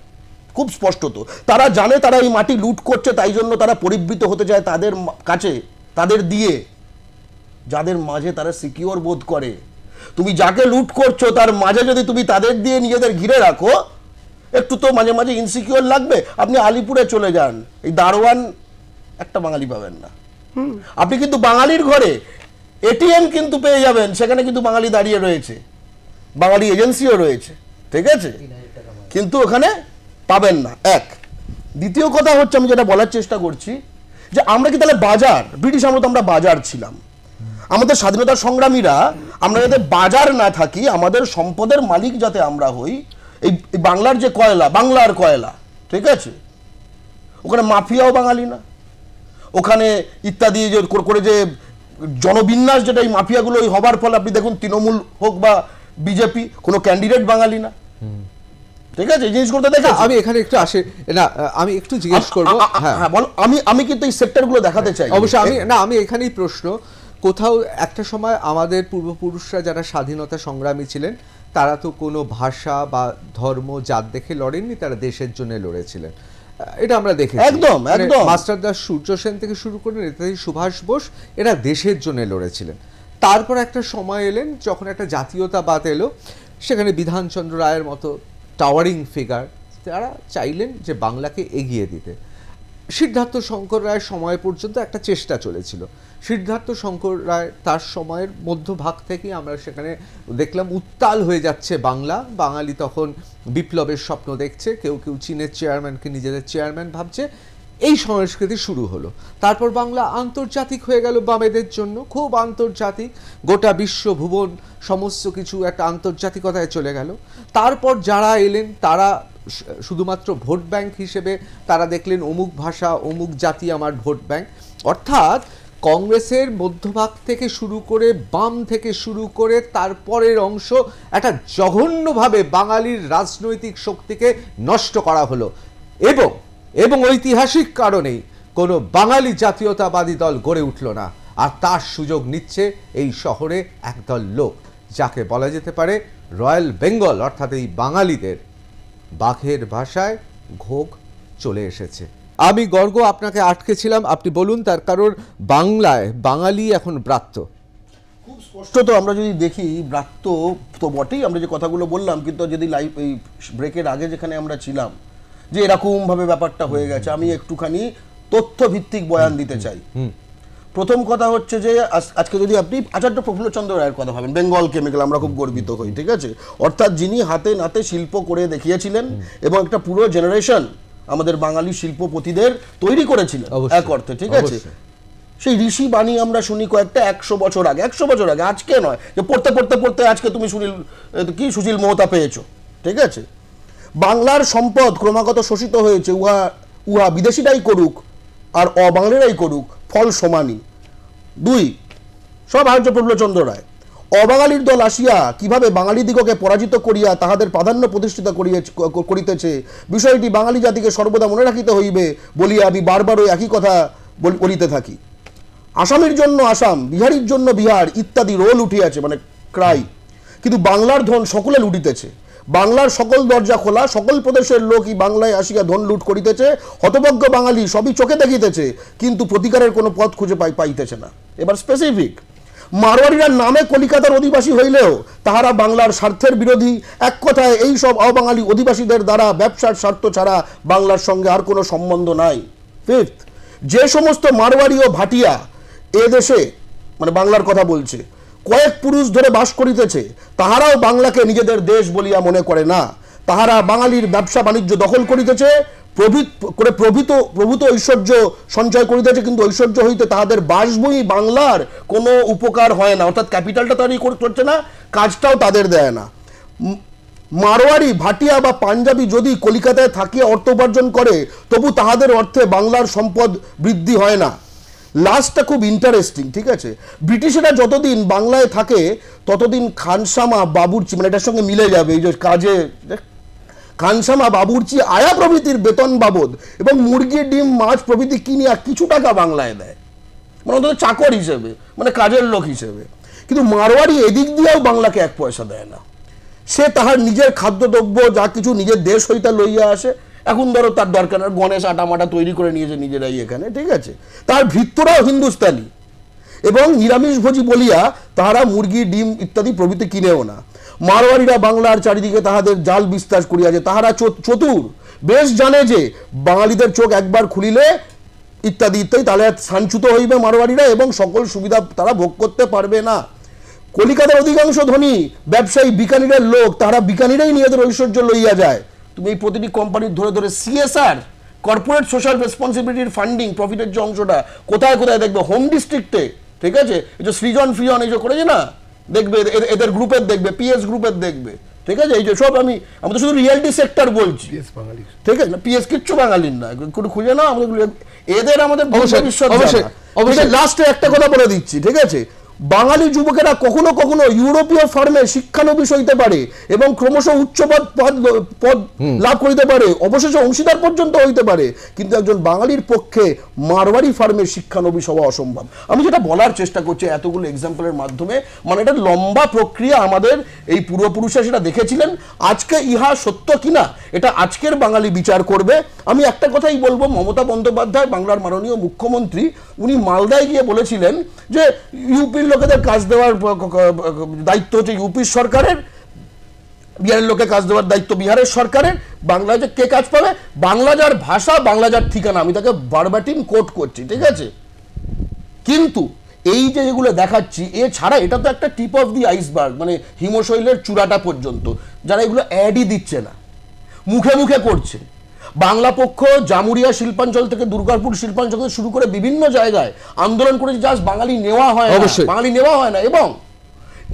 [SPEAKER 2] খুব স্পষ্টত। তারা জানে তারা এই মাটি লুট করছে, তাই জন্য তারা পরিবৃত হতে যায় তাদের কাছে, তাদের দিয়ে, যাদের মাঝে তারা সিকিউর বোধ করে। তুমি যাকে লুট করছো তার মাঝে যদি তুমি তাদের দিয়ে নিজেদের ঘিরে রাখো, একটু তো মাঝে মাঝে ইনসিকিউর লাগবে। আপনি আলিপুরে চলে যান, এই দারোয়ান একটা বাঙালি পাবেন না। আপনি কিন্তু বাঙালির ঘরে এটিএম কিন্তু পেয়ে যাবেন, সেখানে কিন্তু বাঙালি দাঁড়িয়ে রয়েছে, বাঙালি এজেন্সিও রয়েছে, ঠিক আছে, কিন্তু ওখানে পাবেন না। এক। দ্বিতীয় কথা হচ্ছে, আমি যেটা বলার চেষ্টা করছি যে আমরা কি তাহলে বাজার, ব্রিটিশ আমলে তো আমরা বাজার ছিলাম, আমাদের স্বাধীনতা সংগ্রামীরা, আমরা যাতে বাজার না থাকি, আমাদের সম্পদের মালিক যাতে আমরা হই, এই বাংলার যে কয়লা, বাংলার কয়লা, ঠিক আছে, ওখানে মাফিয়াও বাঙালি না, ওখানে ইত্যাদি যে করে যে জনবিন্যাস, যেটা এই মাফিয়াগুলো হবার ফলে আপনি দেখুন তৃণমূল হোক বা বিজেপি, কোনো ক্যান্ডিডেট বাঙালি না, ঠিক আছে। এই জিনিসগুলো দেখে
[SPEAKER 1] আমি এখানে একটু আসে না, আমি একটু জিজ্ঞেস করবো।
[SPEAKER 2] হ্যাঁ বল। আমি কিন্তু এই সেক্টরগুলো দেখাতে চাই
[SPEAKER 1] অবশ্যই। আমি এখানেই প্রশ্ন, কোথাও একটা সময় আমাদের পূর্বপুরুষরা যারা স্বাধীনতা সংগ্রামী ছিলেন, তারা তো কোনো ভাষা বা ধর্ম জাত দেখে লড়েননি, তারা দেশের জন্য লড়েছিলেন, এটা আমরা দেখেছি।
[SPEAKER 2] একদম একদম।
[SPEAKER 1] মাস্টার দাস সূর্য সেন থেকে শুরু করে নেতাজি সুভাষ বোস, এরা দেশের জন্য লড়েছিলেন। তারপর একটা সময় এলেন যখন একটা জাতীয়তাবাদ এলো, সেখানে বিধানচন্দ্র রায়ের মতো টাওয়ারিং ফিগার, তারা চাইলেন যে বাংলাকে এগিয়ে দিতে। সিদ্ধার্থ শঙ্কর রায়ের সময় পর্যন্ত একটা চেষ্টা চলেছিল। সিদ্ধার্থ শঙ্কর রায় তার সময়ের মধ্যভাগ থেকে আমরা সেখানে দেখলাম উত্তাল হয়ে যাচ্ছে বাংলা, বাঙালি তখন বিপ্লবের স্বপ্ন দেখছে, কেউ কেউ চীনের চেয়ারম্যানকে নিজেদের চেয়ারম্যান ভাবছে, এই সংস্কৃতি শুরু হলো। তারপর বাংলা আন্তর্জাতিক হয়ে গেল বামেদের জন্য, খুব আন্তর্জাতিক, গোটা বিশ্ব ভুবন সমস্ত কিছু একটা আন্তর্জাতিকতায় চলে গেল। তারপর যারা এলেন তারা শুধুমাত্র ভোট ব্যাংক হিসেবে তারা দেখলেন অমুক ভাষা অমুক জাতি আমার ভোট ব্যাংক, অর্থাৎ কংগ্রেসের মধ্যভাগ থেকে শুরু করে বাম থেকে শুরু করে তারপরের অংশ একটা জঘন্যভাবে বাঙালির রাজনৈতিক শক্তিকে নষ্ট করা হলো, এবং ঐতিহাসিক কারণেই কোনো বাঙালি জাতীয়তাবাদী দল গড়ে উঠল না। আর তার সুযোগ নিচ্ছে এই শহরে একদল লোক, যাকে বলা যেতে পারে রয়্যাল বেঙ্গল, অর্থাৎ এই বাঙালিদের বাঘের ভাষায় ঘোগ চলে এসেছে। আমি গর্গ আপনাকে আটকেছিলাম, আপনি বলুন তার কারণ বাংলায় বাঙালি এখন ব্রাত্য।
[SPEAKER 2] খুব স্পষ্টত আমরা যদি দেখি ব্রাত্য তো বটেই, আমরা যে কথাগুলো বললাম, কিন্তু যদি লাইভ এই ব্রেকের আগে যেখানে আমরা ছিলাম যে এরকম ভাবে ব্যাপারটা হয়ে গেছে, আমি একটুখানি তথ্য ভিত্তিক বয়ান দিতে চাই। প্রথম কথা হচ্ছে যে আজকে যদি আপনি আচার্য প্রফুল্লচন্দ্র রায়ের কথা ভাবেন, বেঙ্গল কেমিক্যাল, আমরা খুব গর্বিত হই, ঠিক আছে, অর্থাৎ যিনি হাতে নাতে শিল্প করে দেখিয়েছিলেন এবং একটা পুরো জেনারেশন আমাদের বাঙালি শিল্পপতিদের তৈরি করেছিলেন এক অর্থে, ঠিক আছে। সেই ঋষি বাণী আমরা শুনি কয়েকটা 100 বছর আগে, 100 বছর আগে, আজকে নয় যে পড়তে পড়তে পড়তে আজকে তুমি সুশীল মোহতা পেয়েছো, ঠিক আছে। বাংলার সম্পদ ক্রমাগত শোষিত হয়েছে, উহা বিদেশিরাই করুক আর অবাঙালিরাই করুক, ফল সমানই। 2, সব আচার্য প্রফুল্লচন্দ্র রায়। অবাঙালির দল আসিয়া কিভাবে বাঙালিদিগকে পরাজিত করিয়া তাহাদের প্রাধান্য প্রতিষ্ঠিত করিতেছে, বিষয়টি বাঙালি জাতিকে সর্বদা মনে রাখিতে হইবে বলিয়া আমি বারবার ওই একই কথা বলিতে থাকি। আসামের জন্য আসাম, বিহারির জন্য বিহার ইত্যাদি রোল উঠিয়াছে, মানে ক্রাই, কিন্তু বাংলার ধন সকলে লুটিতেছে। বাংলার সকল দরজা খোলা, সকল প্রদেশের লোকই বাংলায় আসিয়া ধন লুট করিতেছে। হতভাগ্য বাঙালি সবই চোখে দেখিতেছে, কিন্তু প্রতিকারের কোনো পথ খুঁজে পাইতেছে না। এবার স্পেসিফিক, মারোয়ারিরা নামে কলিকাতার অধিবাসী হইলেও তাহারা বাংলার স্বার্থের বিরোধী। এক কথায় এই সব অবাঙালি অধিবাসীদের দ্বারা ব্যবসার স্বার্থ ছাড়া বাংলার সঙ্গে আর কোনো সম্বন্ধ নাই। 5, যে সমস্ত মারোয়ারি ও ভাটিয়া এ দেশে, মানে বাংলার কথা বলছে, কয়েক পুরুষ ধরে বাস করিতেছে, তাহারাও বাংলাকে নিজেদের দেশ বলিয়া মনে করে না। তাহারা বাঙালির ব্যবসা বাণিজ্য দখল করিতেছে, প্রভূত ঐশ্বর্য সঞ্চয় করিতেছে, কিন্তু ঐশ্বর্য হইতে তাহাদের বাসভূমি বাংলার কোনো উপকার হয় না, অর্থাৎ ক্যাপিটালটা তৈরি করছে না, কাজটাও তাদের দেয় না। মারোয়ারি, ভাটিয়া বা পাঞ্জাবি যদি কলিকাতায় থাকিয়া অর্থ উপার্জন করে, তবু তাহাদের অর্থে বাংলার সম্পদ বৃদ্ধি হয় না। লাস্টটা খুব ইন্টারেস্টিং, ঠিক আছে। ব্রিটিশেরা যতদিন বাংলায় থাকে ততদিন খানসামা বাবুর্চি, মানে এটার সঙ্গে মিলে যাবে এই যে কাজে, খানসামা বাবুর্চি আয়া প্রভৃতির বেতন বাবদ এবং মুরগি ডিম মাছ প্রভৃতি কিনিয়া কিছু টাকা বাংলায় দেয়, মানে অন্তত চাকর হিসেবে, মানে কাজের লোক হিসেবে। কিন্তু মারোয়ারি এদিক দিয়েও বাংলাকে 1 পয়সা দেয় না। সে তাহার নিজের খাদ্যদ্রব্য যা কিছু নিজের দেশ হইতে লইয়া আসে। এখন ধরো তার দরকার গণেশ আটামাটা তৈরি করে নিয়েছে নিজেরাই এখানে, ঠিক আছে। তার ভিত্তরাও হিন্দুস্তানি এবং নিরামিষভোজী বলিয়া তাহারা মুরগি ডিম ইত্যাদি প্রভৃতি কিনেও না। মারোয়ারিরা বাংলার চারিদিকে তাহাদের জাল বিস্তার করিয়াছে। তাহারা চতুর, বেশ জানে যে বাঙালিদের চোখ একবার খুলিলে ইত্যাদি ইত্যাদি তাহলে সাঞ্চুত হইবে মারোয়ারিরা এবং সকল সুবিধা তারা ভোগ করতে পারবে না। কলিকাতার অধিকাংশ ধনী ব্যবসায়ী বিকানিরের লোক, তারা বিকানিরাই নিজেদের ঐশ্বর্য লইয়া যায়। তুমি এই প্রতিটি কোম্পানির ধরে ধরে CSR, কর্পোরেট সোশ্যাল রেসপন্সিবিলিটির ফান্ডিং, প্রফিটের যে অংশটা কোথায় কোথায় দেখবে, হোম ডিস্ট্রিক্টে, ঠিক আছে, এই যে সৃজন ফ্রিজন এই যে করেছে না, দেখবে এদের গ্রুপের দেখবে, PS গ্রুপের দেখবে, ঠিক আছে। এই যে সব আমি তো শুধু রিয়েলিটি সেক্টর বলছি, ঠিক আছে না, PS কিচ্ছু বাঙালির না, একটু খুঁজে না আমাদের, এদের আমাদের ভবিষ্যৎ। লাস্টে একটা কথা বলে দিচ্ছি, ঠিক আছে, বাঙালি যুবকেরা কখনো কখনো ইউরোপীয় ফার্মে শিক্ষানবিশ হইতে পারে এবং ক্রমশ উচ্চ পদ লাভ করিতে পারে, অবশেষে অংশীদার পর্যন্ত হইতে পারে, কিন্তু একজন বাঙালির পক্ষে মারওয়ারি ফার্মে শিক্ষানবিশ হওয়া অসম্ভব। আমি যেটা বলার চেষ্টা করছি এতগুলো এক্সাম্পলের মাধ্যমে, মানে এটা লম্বা প্রক্রিয়া, আমাদের এই পূর্বপুরুষরা সেটা দেখেছিলেন। আজকে ইহা সত্য কিনা এটা আজকের বাঙালি বিচার করবে। আমি একটা কথাই বলবো, মমতা বন্দ্যোপাধ্যায় বাংলার মাননীয় মুখ্যমন্ত্রী, উনি মালদায় গিয়ে বলেছিলেন যে ইউপির লোকেদের কাজ দেওয়ার দায়িত্ব হচ্ছে ইউপির সরকারের, বিহারের লোকে কাজ দেওয়ার দায়িত্ব বিহারের সরকারের। বাংলায় যে কে কাজ পাবে, বাংলা যার ভাষা, বাংলা যার ঠিকানা, আমি তাকে ভার্বাটিম কোট করছি, ঠিক আছে। কিন্তু এই যে যেগুলো দেখাচ্ছি, এছাড়া এটা তো একটা টিপ অফ দি আইসবার্গ, মানে হিমশৈলের চূড়াটা পর্যন্ত, যারা এগুলো অ্যাডই দিচ্ছে না, মুখে মুখে করছে। বাংলা পক্ষ জামুরিয়া শিল্পাঞ্চল থেকে দুর্গাপুর শিল্পাঞ্চল থেকে শুরু করে বিভিন্ন জায়গায় আন্দোলন করেছে, জাস্ট বাঙালি নেওয়া হয় না, বাঙালি নেওয়া হয় না। এবং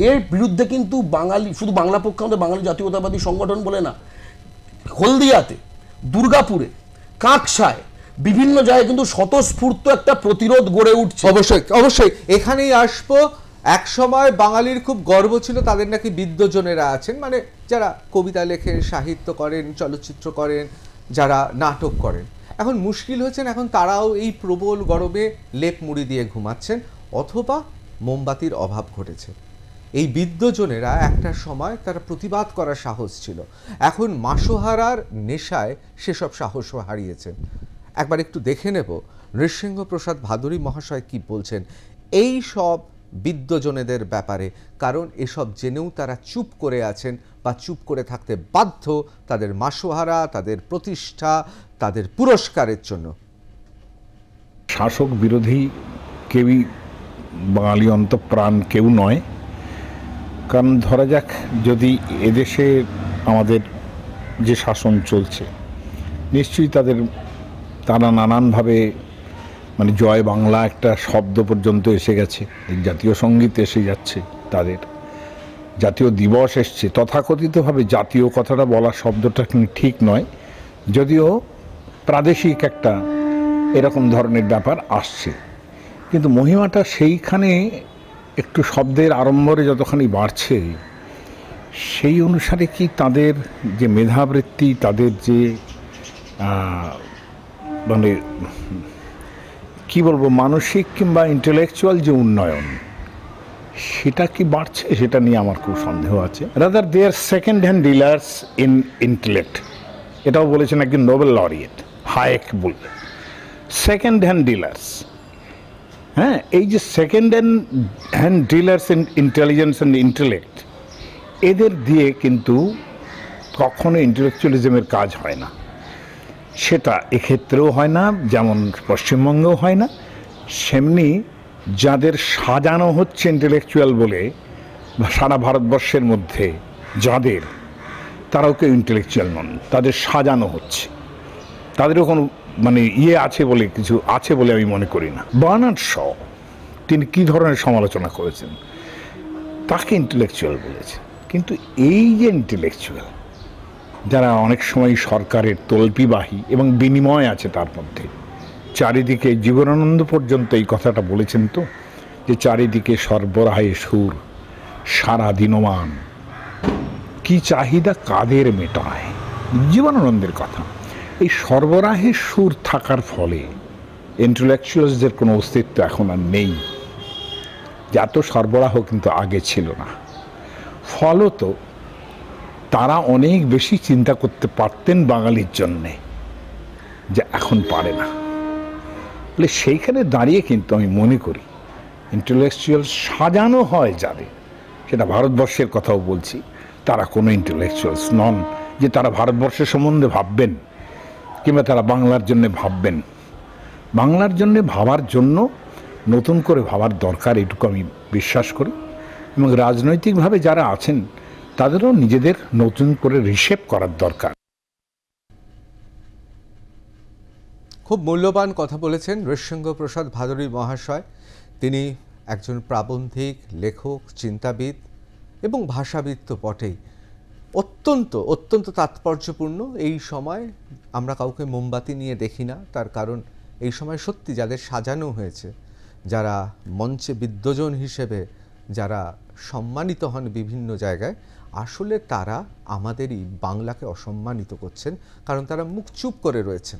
[SPEAKER 2] এর বিরুদ্ধে কিন্তু বাঙালি, শুধু বাংলা পক্ষ আমাদের বাঙালি জাতীয়তাবাদী সংগঠন বলে না, হলদিয়াতে, দুর্গাপুরে, কাঁকসায়, বিভিন্ন জায়গায় কিন্তু স্বতঃস্ফূর্ত একটা প্রতিরোধ গড়ে উঠছে।
[SPEAKER 1] অবশ্যই অবশ্যই এখানেই আসবো। এক সময় বাঙালির খুব গর্ব ছিল, তাদের নাকি বিদ্বজনেরা আছেন, মানে যারা কবিতা লেখেন, সাহিত্য করেন, চলচ্চিত্র করেন, যারা নাটক করেন। এখন মুশকিল হয়েছেন, এখন তারাও এই প্রবল গরমে লেপ মুড়ি দিয়ে ঘুমাচ্ছেন, অথবা মোমবাতির অভাব ঘটেছে। এই বিদ্বজনেরা একটা সময় তারা প্রতিবাদ করার সাহস ছিল, এখন মাসোহারার নেশায় সেসব সাহসও হারিয়েছেন। একবার একটু দেখে নেব নৃসিংহ প্রসাদ ভাদুরী মহাশয় কি বলছেন এই সব বিদ্বজনেদের ব্যাপারে, কারণ এসব জেনেও তারা চুপ করে আছেন বা চুপ করে থাকতে বাধ্য তাদের মাসোহারা, তাদের প্রতিষ্ঠা, তাদের পুরস্কারের জন্য।
[SPEAKER 5] শাসক বিরোধী কেউই বাঙালি অন্তঃপ্রাণ কেউ নয়। কারণ ধরা যাক, যদি এদেশে আমাদের যে শাসন চলছে, নিশ্চয়ই তারা নানানভাবে, মানে জয় বাংলা একটা শব্দ পর্যন্ত এসে গেছে, জাতীয় সঙ্গীত এসে যাচ্ছে, তাদের জাতীয় দিবস এসছে, তথাকথিতভাবে জাতীয় কথাটা বলা শব্দটা ঠিক নয়, যদিও প্রাদেশিক একটা এরকম ধরনের ব্যাপার আসছে। কিন্তু মহিমাটা সেইখানে একটু শব্দের আড়ম্বরে যতখানি বাড়ছে, সেই অনুসারে কি তাদের যে মেধাবৃত্তি, তাদের যে মানে কি বলবো, মানসিক কিংবা ইন্টেলেকচুয়াল যে উন্নয়ন, সেটা কি বাড়ছে, সেটা নিয়ে আমার খুব সন্দেহ আছে। Rather they are second hand dealers in intellect, এটাও বলেছেন একজন নোবেল লরিয়েট হায়েক বলে, সেকেন্ড হ্যান্ড ডিলার্স। হ্যাঁ, এই যে second hand dealers in intelligence and intellect, এদের দিয়ে কিন্তু কখনো ইন্টেলেকচুয়ালিজমের কাজ হয় না। সেটা এক্ষেত্রেও হয় না, যেমন পশ্চিমবঙ্গেও হয় না। সেমনি যাদের সাজানো হচ্ছে ইন্টেলেকচুয়াল বলে সারা ভারতবর্ষের মধ্যে, যাদের, তারাও কেউ ইন্টেলেকচুয়াল নন, তাদের সাজানো হচ্ছে। তাদেরও কোনো মানে আছে বলে, কিছু আছে বলে আমি মনে করি না। বার্নার্ড শ, তিনি কী ধরনের সমালোচনা করেছেন, তাকে ইন্টেলেকচুয়াল বলেছে। কিন্তু এই যে ইন্টেলেকচুয়াল, যারা অনেক সময় সরকারের তল্পিবাহী এবং বিনিময় আছে তার মধ্যে, চারিদিকে, জীবনানন্দ পর্যন্ত এই কথাটা বলেছেন তো, যে চারিদিকে সরবরাহে সুর, সারা দিনমান, কি চাহিদা কাদের মেটায়, জীবনানন্দের কথা। এই সরবরাহের সুর থাকার ফলে ইন্টেলেকচুয়ালসদের কোনো অস্তিত্ব এখন আর নেই। যত সরবরাহ কিন্তু আগে ছিল না, ফলত তারা অনেক বেশি চিন্তা করতে পারতেন বাঙালির জন্যে, যে এখন পারে না। বলে সেইখানে দাঁড়িয়ে কিন্তু আমি মনে করি ইন্টেলেকচুয়াল সাজানো হয় যাদের, সেটা ভারতবর্ষের কথাও বলছি, তারা কোনো ইন্টেলেকচুয়ালস নন যে তারা ভারতবর্ষের সম্বন্ধে ভাববেন কিংবা তারা বাংলার জন্য ভাববেন। বাংলার জন্য ভাবার জন্য নতুন করে ভাবার দরকার, এটুকু আমি বিশ্বাস করি। এবং রাজনৈতিকভাবে যারা আছেন তাদেরও নিজেদের নতুন করে রিশেপ করার দরকার।
[SPEAKER 1] খুব মূল্যবান কথা বলেছেন ঋষ্যঙ্গ প্রসাদ ভাদুরী মহাশয়। তিনি একজন প্রাবন্ধিক, লেখক, চিন্তাবিদ এবং ভাষাবিদ তো বটেই। অত্যন্ত তাৎপর্যপূর্ণ এই সময় আমরা কাউকে মোমবাতি নিয়ে দেখি না, তার কারণ এই সময় সত্যি যাদের সাজানো হয়েছে, যারা মঞ্চে বিদ্বজন হিসেবে যারা সম্মানিত হন বিভিন্ন জায়গায়, আসলে তারা আমাদেরই বাংলাকে অসম্মানিত করছেন, কারণ তারা মুখ চুপ করে রয়েছেন।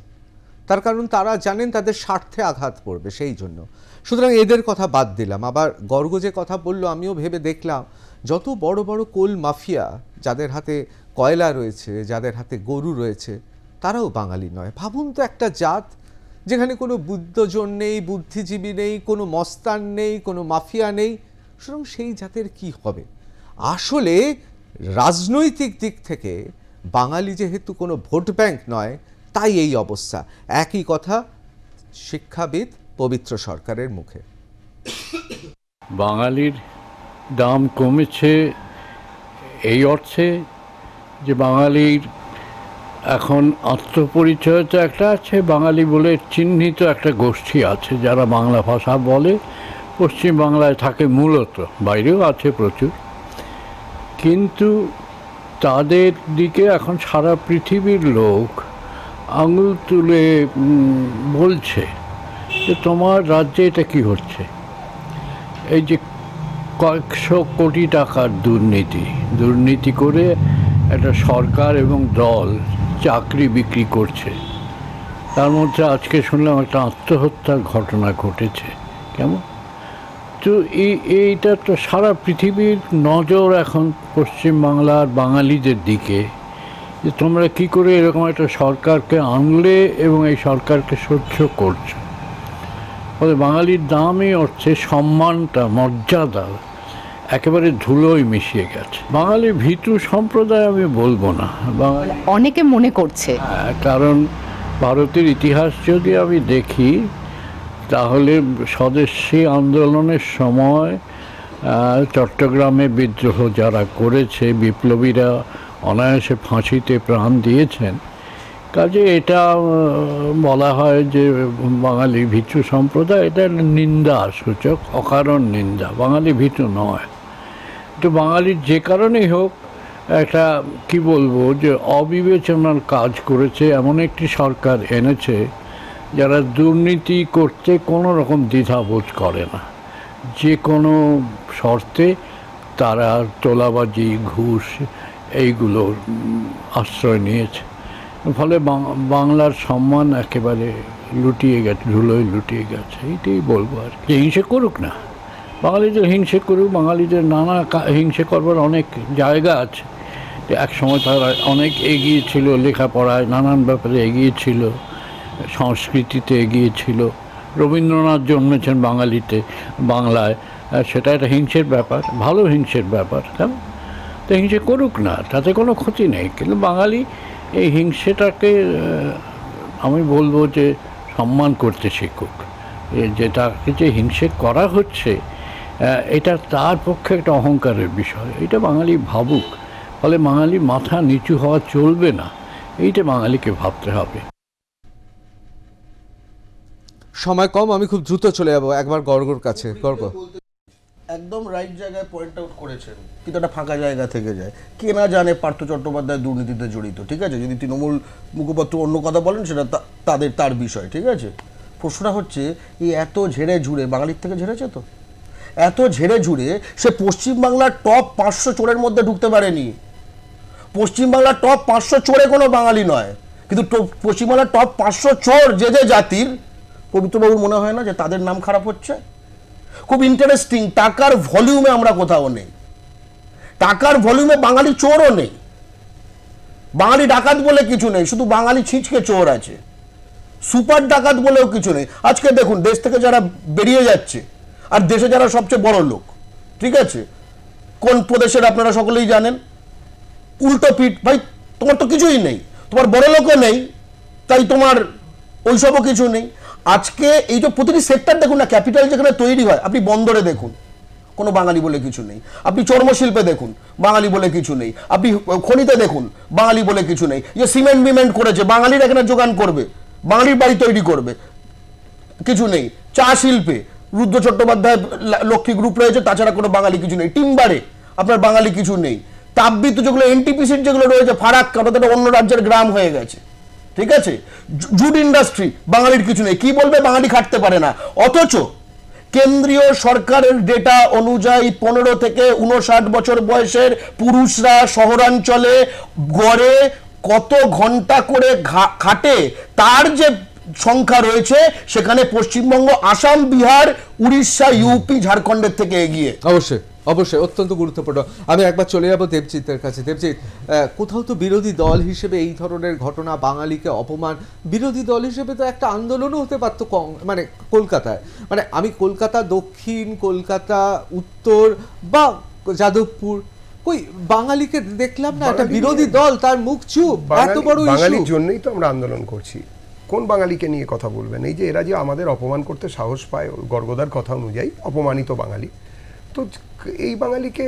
[SPEAKER 1] তার কারণ তারা জানেন তাদের স্বার্থে আঘাত পড়বে, সেই জন্য। সুতরাং এদের কথা বাদ দিলাম। আবার গর্গ যে কথা বলল, আমিও ভেবে দেখলাম, যত বড় বড় কোল মাফিয়া, যাদের হাতে কয়লা রয়েছে, যাদের হাতে গরু রয়েছে, তারাও বাঙালি নয়। ভাবুন তো, একটা জাত যেখানে কোনো বুদ্ধজন নেই, বুদ্ধিজীবী নেই, কোনো মস্তান নেই, কোনো মাফিয়া নেই, সুতরাং সেই জাতের কি হবে? আসলে রাজনৈতিক দিক থেকে বাঙালি যেহেতু কোনো ভোট ব্যাংক নয়, তাই এই অবস্থা। একই কথা শিক্ষাবিদ পবিত্র সরকারের মুখে।
[SPEAKER 6] বাঙালির দাম কমেছে এই অর্থে যে বাঙালির এখন আত্মপরিচয়তা একটা আছে, বাঙালি বলে চিহ্নিত একটা গোষ্ঠী আছে যারা বাংলা ভাষা বলে, পশ্চিম বাংলায় থাকে মূলত, বাইরেও আছে প্রচুর। কিন্তু তাদের দিকে এখন সারা পৃথিবীর লোক আঙুল তুলে বলছে যে তোমার রাজ্যে এটা কি হচ্ছে। এই যে কয়েকশো কোটি টাকার দুর্নীতি করে একটা সরকার এবং দল চাকরি বিক্রি করছে, তার মধ্যে আজকে শুনলাম একটা আত্মহত্যার ঘটনা ঘটেছে। কেমন তো এইটা তো সারা পৃথিবীর নজর এখন পশ্চিমবাংলার বাঙালিদের দিকে, যে তোমরা কি করে এরকম একটা সরকারকে আনলে এবং এই সরকারকে সহ্য করছো। ফলে বাঙালির দামই হচ্ছে সম্মানটা, মর্যাদা একেবারে ধুলোয় মিশিয়ে গেছে। বাঙালি ভীতু সম্প্রদায় আমি বলবো না, বাঙালি
[SPEAKER 7] অনেকে মনে করছে।
[SPEAKER 6] কারণ ভারতের ইতিহাস যদি আমি দেখি তাহলে স্বদেশী আন্দোলনের সময় চট্টগ্রামে বিদ্রোহ যারা করেছে, বিপ্লবীরা অনায়াসে ফাঁসিতে প্রাণ দিয়েছেন। কাজে এটা বলা হয় যে বাঙালি ভীতু সম্প্রদায়, এটা নিন্দা সূচক, অকারণ নিন্দা। বাঙালি ভীতু নয়। তো বাঙালির যে কারণেই হোক একটা কি বলবো যে অবিবেচনার কাজ করেছে এমন একটি সরকার এনেছে যারা দুর্নীতি করতে কোনো রকম দ্বিধাবোধ করে না। যে কোনো শর্তে তারা তোলাবাজি, ঘুষ এইগুলোর আশ্রয় নিয়েছে। ফলে বাংলার সম্মান একেবারে লুটিয়ে গেছে, ধুলোয় লুটিয়ে গেছে। এইটাই বলবো আর কি। হিংসে করুক না, বাঙালিদের হিংসে করুক। বাঙালিদের নানা হিংসে করবার অনেক জায়গা আছে। এক সময় তারা অনেক এগিয়ে ছিল, লেখাপড়ায় নানান ব্যাপারে এগিয়ে ছিল, সংস্কৃতিতে এগিয়ে ছিল। রবীন্দ্রনাথ জন্মেছেন বাংলায়, সেটা একটা হিংসের ব্যাপার, ভালো হিংসের ব্যাপার। হ্যাঁ, তো হিংসে করুক না, তাতে কোনো ক্ষতি নেই। কিন্তু বাঙালি এই হিংসেটাকে আমি বলবো যে সম্মান করতে শিখুক। যে তাকে যে হিংসে করা হচ্ছে এটা তার পক্ষে একটা অহংকারের বিষয়, এটা বাঙালি ভাবুক। ফলে বাঙালি মাথা নিচু হওয়া চলবে না, এইটা বাঙালিকে ভাবতে হবে।
[SPEAKER 1] সময় কম, আমি খুব দ্রুত চলে যাবো একবার গর্গর কাছে। গর্গ,
[SPEAKER 2] একদম রাইট জায়গায় পয়েন্ট আউট করেছেন, কিন্তু একটা ফাঁকা জায়গা থেকে যায়। কে না জানে পার্থ চট্টোপাধ্যায় দুর্নীতিতে জড়িত, ঠিক আছে? যদি তৃণমূল মুখপাত্র অন্য কথা বলেন সেটা তার বিষয়, ঠিক আছে? প্রশ্নটা হচ্ছে এই এত ঝেড়ে ঝুড়ে বাঙালির থেকে ঝেড়েছে তো? এত ঝেড়ে ঝুড়ে সে পশ্চিমবাংলার টপ 500 চোরের মধ্যে ঢুকতে পারেনি। পশ্চিমবাংলার টপ 500 চোরে কোনো বাঙালি নয়, কিন্তু পশ্চিমবাংলার টপ 500 চোর যে যে জাতির, পবিত্রবাবুর মনে হয় না যে তাদের নাম খারাপ হচ্ছে? খুব ইন্টারেস্টিং, টাকার ভলিউমে আমরা কোথাও নেই। টাকার ভলিউমে বাঙালি চোরও নেই, বাঙালি ডাকাত বলে কিছু নেই, শুধু বাঙালি ছিঁচকে চোর আছে। সুপার ডাকাত বলেও কিছু নেই। আজকে দেখুন দেশ থেকে যারা বেরিয়ে যাচ্ছে আর দেশে যারা সবচেয়ে বড় লোক, ঠিক আছে, কোন প্রদেশের আপনারা সকলেই জানেন। উল্টো পিঠ, ভাই তোমার তো কিছুই নেই, তোমার বড় লোকও নেই, তাই তোমার ওইসবও কিছু নেই। আজকে এই যে প্রতিটি সেক্টর দেখুন না, ক্যাপিটাল যেখানে তৈরি হয়, আপনি বন্দরে দেখুন কোনো বাঙালি বলে কিছু নেই, আপনি চর্মশিল্পে দেখুন বাঙালি বলে কিছু নেই, আপনি খনিতে দেখুন বাঙালি বলে কিছু নেই। যে সিমেন্ট বিমেন্ট করেছে বাঙালির এখানে যোগান করবে, বাঙালির বাড়ি তৈরি করবে, কিছু নেই। চা শিল্পে রুদ্র চট্টোপাধ্যায় লক্ষ্মী গ্রুপ রয়েছে, তাছাড়া কোনো বাঙালি কিছু নেই। টিম্বারে আপনার বাঙালি কিছু নেই। তাপবিদ্যুৎ যেগুলো এনটিপিসির যেগুলো রয়েছে, ফারাক্কা, ওটা অন্য রাজ্যের গ্রাম হয়ে গেছে, ঠিক আছে? জুট ইন্ডাস্ট্রি, বাঙালির কিছু নেই। কি বলবে বাঙালি খাটতে পারে না? অথচ কেন্দ্রীয় সরকারের ডেটা অনুযায়ী 15 থেকে 59 বছর বয়সের পুরুষরা শহরাঞ্চলে গড়ে কত ঘন্টা করে খাটে তার যে সংখ্যা রয়েছে, সেখানে পশ্চিমবঙ্গ, আসাম, বিহার, উড়িষ্যা, ইউপি, ঝাড়খণ্ডের থেকে এগিয়ে।
[SPEAKER 1] অবশ্যই অবশ্যই, অত্যন্ত গুরুত্বপূর্ণ। আমি একবার চলে যাব দেবজিতের কাছে। দেবজিৎ, কোথাও তো বিরোধী দল হিসেবে এই ধরনের ঘটনা, বাঙালিকে অপমান, বিরোধী দল হিসেবে তো একটা আন্দোলনও হতে পারতো, মানে কলকাতায়, মানে আমি কলকাতা দক্ষিণ, কলকাতা উত্তর বা যাদবপুর, কই বাঙালিকে দেখলাম না, একটা বিরোধী দল তার মুখ চুপ, এত বড় ইস্যু।
[SPEAKER 4] বাঙালির জন্যই তো আমরা আন্দোলন করছি। কোন বাঙালিকে নিয়ে কথা বলবেন? এই যে এরা যে আমাদের অপমান করতে সাহস পায়, গর্গদার কথা অনুযায়ী অপমানিত বাঙালি, তো এই বাঙালিকে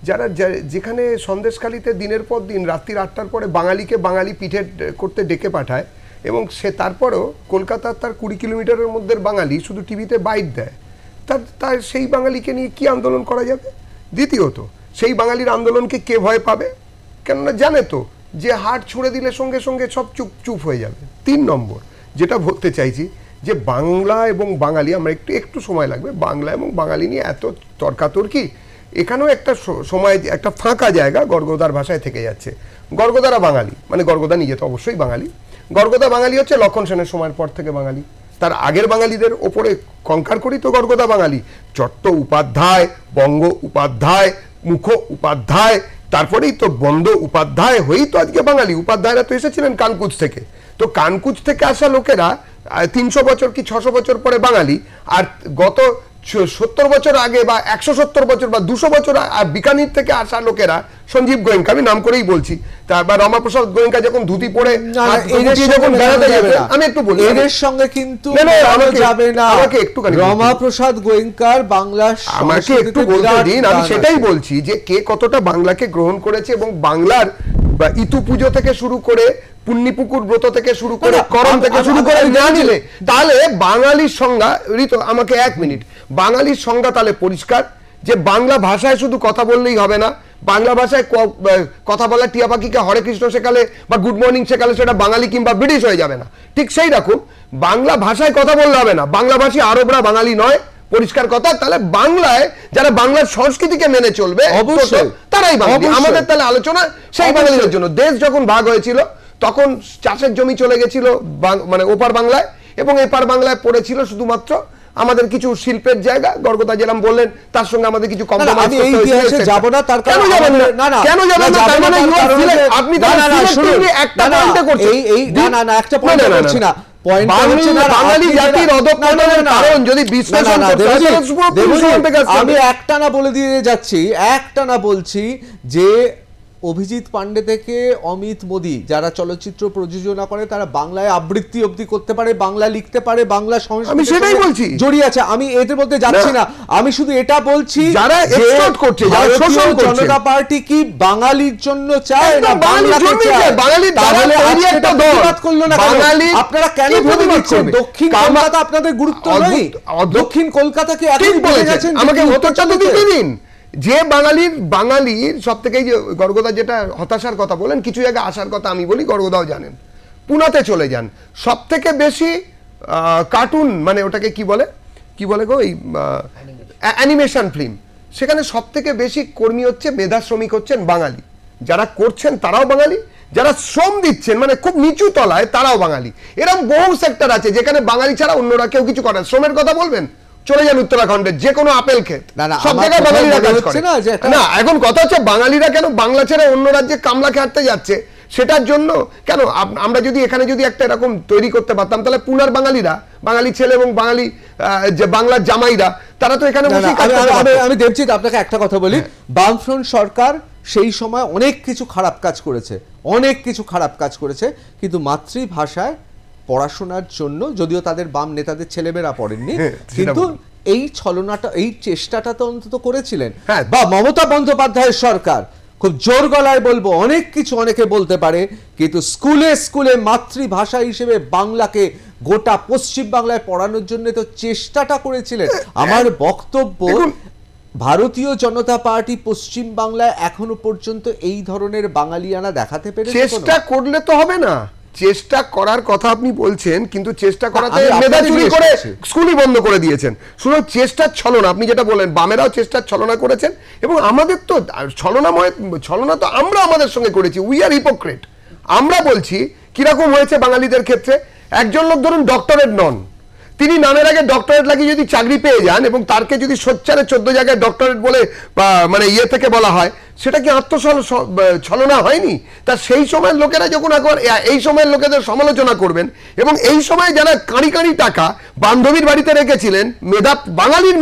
[SPEAKER 4] যারা যেখানে সন্দেশখালিতে দিনের পর দিন রাত্রির 8টার পরে বাঙালিকে বাঙালি পিঠে করতে ডেকে পাঠায়, এবং সে তারপরেও কলকাতার তার 20 কিলোমিটারের মধ্যে বাঙালি শুধু টিভিতে বাইট দেয়, তার সেই বাঙালিকে নিয়ে কি আন্দোলন করা যাবে? দ্বিতীয়ত, সেই বাঙালির আন্দোলনকে কে ভয় পাবে? কেননা জানে তো যে হাট ছুঁড়ে দিলে সঙ্গে সঙ্গে সব চুপ হয়ে যাবে। 3 নম্বর যেটা বলতে চাইছি, যে বাংলা এবং বাঙালি, আমরা একটু সময় লাগবে, বাংলা এবং বাঙালি নিয়ে এত তর্কাতর্কি, এখানেও একটা সময়, একটা ফাঁকা জায়গা গর্গদার ভাষায় থেকে যাচ্ছে। গর্গদারা বাঙালি, মানে গর্গদা নিজে তো অবশ্যই বাঙালি। গর্গদা বাঙালি হচ্ছে লক্ষণ সেনের সময়ের পর থেকে বাঙালি। তার আগের বাঙালিদের ওপরে কঙ্কার করি তো গর্গদা বাঙালি। চট্ট উপাধ্যায়, বঙ্গ উপাধ্যায়, মুখ উপাধ্যায়, তারপরেই তো বন্দ উপাধ্যায় হয়েই তো আজকে বাঙালি। উপাধ্যায়রা তো এসেছিলেন কানকুচ থেকে। তো কানকুচ থেকে আসা লোকেরা 300 বছর কি 600 বছর পরে বাঙালি, আর গত 70 বছর আগে বা 170 বছর বা 200 বছর বিকানির থেকে আসা লোকেরা, সঞ্জীব গোয়েঙ্কা আমি নাম করেই বলছি, তারপর রমাপ্রসাদ গোয়েঙ্কা যখন ধুতি পরে যখন বেড়াতে যাবে, আমি একটু বলি
[SPEAKER 1] এদের সঙ্গে কিন্তু
[SPEAKER 4] যাবে না, আমাকে একটুখানি
[SPEAKER 1] রমাপ্রসাদ গোয়েঙ্কার বাংলা,
[SPEAKER 4] আমাকে একটু বলতে দিন, আমি সেটাই বলছি যে কে কতটা বাংলাকে গ্রহণ করেছে এবং বাংলার ইতু পুজো থেকে শুরু করে পুণ্যিপুকুর ব্রত থেকে শুরু করে করম থেকে শুরু করে না নিলে তাহলে বাঙালির সংজ্ঞা, ঋতু আমাকে 1 মিনিট, বাঙালির সংজ্ঞা তাহলে পরিষ্কার যে বাংলা ভাষায় শুধু কথা বললেই হবে না, বাংলা ভাষায় কথা বলা টিয়া পাখিকে হরে কৃষ্ণ শেখালে বা গুড মর্নিং শেখালে সেটা বাঙালি কিংবা ব্রিটিশ হয়ে যাবে না, ঠিক সেই রকম বাংলা ভাষায় কথা বললে হবে না, বাংলা ভাষী আরবরা বাঙালি নয়, পরিষ্কার কথা। তাহলে বাংলায় যারা বাংলার সংস্কৃতিকে মেনে চলবে অবশ্যই তারাই বাঙালি। আমাদের তাহলে আলোচনা সেই বাঙালিদের জন্য। দেশ যখন ভাগ হয়েছিল তখন চাষের জমি চলে গেছিল মানে ওপার বাংলায়, এবং এপার বাংলায় পড়েছিল শুধুমাত্র আমাদের কিছু শিল্পের জায়গা, গর্গদা যেরকম বললেন, তার সঙ্গে আমাদের কিছু কম্প্রোমাইজ করতে হয়েছে। যাব না, তার কারণ কেন যাবেন না, তার মানে আপনি একটা পয়েন্টে করছেন, না একটা পয়েন্টে করছি না, বাঙালি জাতির অধঃপতনের কারণ যদি বিশ্লেষণ করতে হয়,
[SPEAKER 1] আমি একটানা বলে দিয়ে যাচ্ছি, একটানা বলছি যে অভিজিৎ পান্ডে থেকে অমিত মোদি যারা চলচ্চিত্র প্রযোজনা করে তারা বাংলায় আবৃত্তি অবধি করতে পারে, বাংলা লিখতে পারে, বাংলা সংস্কৃতি
[SPEAKER 4] সেটাই বলছি
[SPEAKER 1] জড়িয়ে আছে। আমি এদের মধ্যে যাচ্ছি না, আমি শুধু এটা বলছি
[SPEAKER 4] যারা এক্সপোর্ট করছে, যারা শোষণ করছে,
[SPEAKER 1] জনতা পার্টি কি বাঙালির জন্য চায় না বাংলাকে চায়?
[SPEAKER 4] বাঙালির তাহলে তৈরি একটা দল
[SPEAKER 1] প্রতিবাদ করলো না বাঙালি, আপনারা কেন প্রতিবাদ করছেন? দক্ষিণ কলকাতা আপনাদের গুরুত্ব নেই? দক্ষিণ কলকাতা কি এখন বলে গেছেন?
[SPEAKER 4] আমাকে উত্তরটা তো দিতে দিন। যে বাঙালির সব থেকে, যে গর্গদা যেটা হতাশার কথা বলেন, কিছু জায়গায় আসার কথা আমি বলি, গর্গদাও জানেন, পুনাতে চলে যান, সব থেকে বেশি কার্টুন মানে ওটাকে কি বলে গো, এই অ্যানিমেশন ফিল্ম, সেখানে সব থেকে বেশি কর্মী হচ্ছে, মেধা শ্রমিক হচ্ছেন বাঙালি, যারা করছেন তারাও বাঙালি, যারা শ্রম দিচ্ছেন মানে খুব নিচু তলায় তারাও বাঙালি। এরকম বহু সেক্টর আছে যেখানে বাঙালি ছাড়া অন্যরা কেউ কিছু করে। শ্রমের কথা বলবেন, চলে যান উত্তরাখণ্ডের যে কোনো আপেল ক্ষেত, সব জায়গায় বাঙালিরা কাজ করে না। এখন কথা হচ্ছে বাঙালিরা কেন বাংলা ছেড়ে অন্য রাজ্যে কামলা খাটতে যাচ্ছে, সেটার জন্য কেন আমরা যদি এখানে যদি একটা এরকম তৈরি করতে পারতাম, তাহলে পুনার বাঙালিরা, বাঙালি ছেলে এবং বাঙালি যে বাংলার জামাইরা, তারা তো এখানে বসে কাজ করতে পারতো।
[SPEAKER 1] আমি দেবজিৎ আপনাকে একটা কথা বলি, বামফ্রন্ট সরকার সেই সময় অনেক কিছু খারাপ কাজ করেছে, অনেক কিছু খারাপ কাজ করেছে, কিন্তু মাতৃভাষায় পড়াশোনার জন্য, যদিও তাদের বাম নেতাদের ছেলেমেয়েরা পড়েননি, কিন্তু এই ছলনাটা, এই চেষ্টাটা তো অন্তত করেছিলেন। বা মমতা বন্দ্যোপাধ্যায়ের সরকার, খুব জোর গলায় বলবো, অনেক কিছু অনেকে বলতে পারে, কিন্তু স্কুলে স্কুলে মাতৃভাষা হিসেবে বাংলাকে গোটা পশ্চিম বাংলায় পড়ানোর জন্য তো চেষ্টাটা করেছিলেন। আমার বক্তব্য, ভারতীয় জনতা পার্টি পশ্চিম বাংলায় এখনো পর্যন্ত এই ধরনের বাঙালিয়ানা দেখাতে পেরেছে?
[SPEAKER 4] চেষ্টা করলে তো হবে না, চেষ্টা করার কথা আপনি বলছেন, কিন্তু চেষ্টা করাতে মেধা চুরি করে স্কুলই বন্ধ করে দিয়েছেন। শুধু চেষ্টার ছলনা, আপনি যেটা বলেন, বামেরাও চেষ্টার ছলনা করেছেন, এবং আমাদের তো ছলনা তো আমরা আমাদের সঙ্গে করেছি। We are hypocrite. আমরা বলছি কিরকম হয়েছে বাঙালিদের ক্ষেত্রে, একজন লোক ধরুন ডক্টরেট নন, তিনি নামের আগে ডক্টরেট লাগিয়ে যদি চাকরি পেয়ে যান এবং তারকে যদি সোচ্চারে 14 জায়গায় ডক্টরেট বলে মানে ইয়ে থেকে বলা হয়, সেটা কি ছলনা হয়নি? তা সেই সময়ের লোকেরা যখন এখন এই সময়ের লোকেদের সমালোচনা করবেন, এবং এই সময় যারা কাঁড়ি কাঁড়ি টাকা বান্ধবীর বাড়িতে রেখেছিলেন, বাঙালির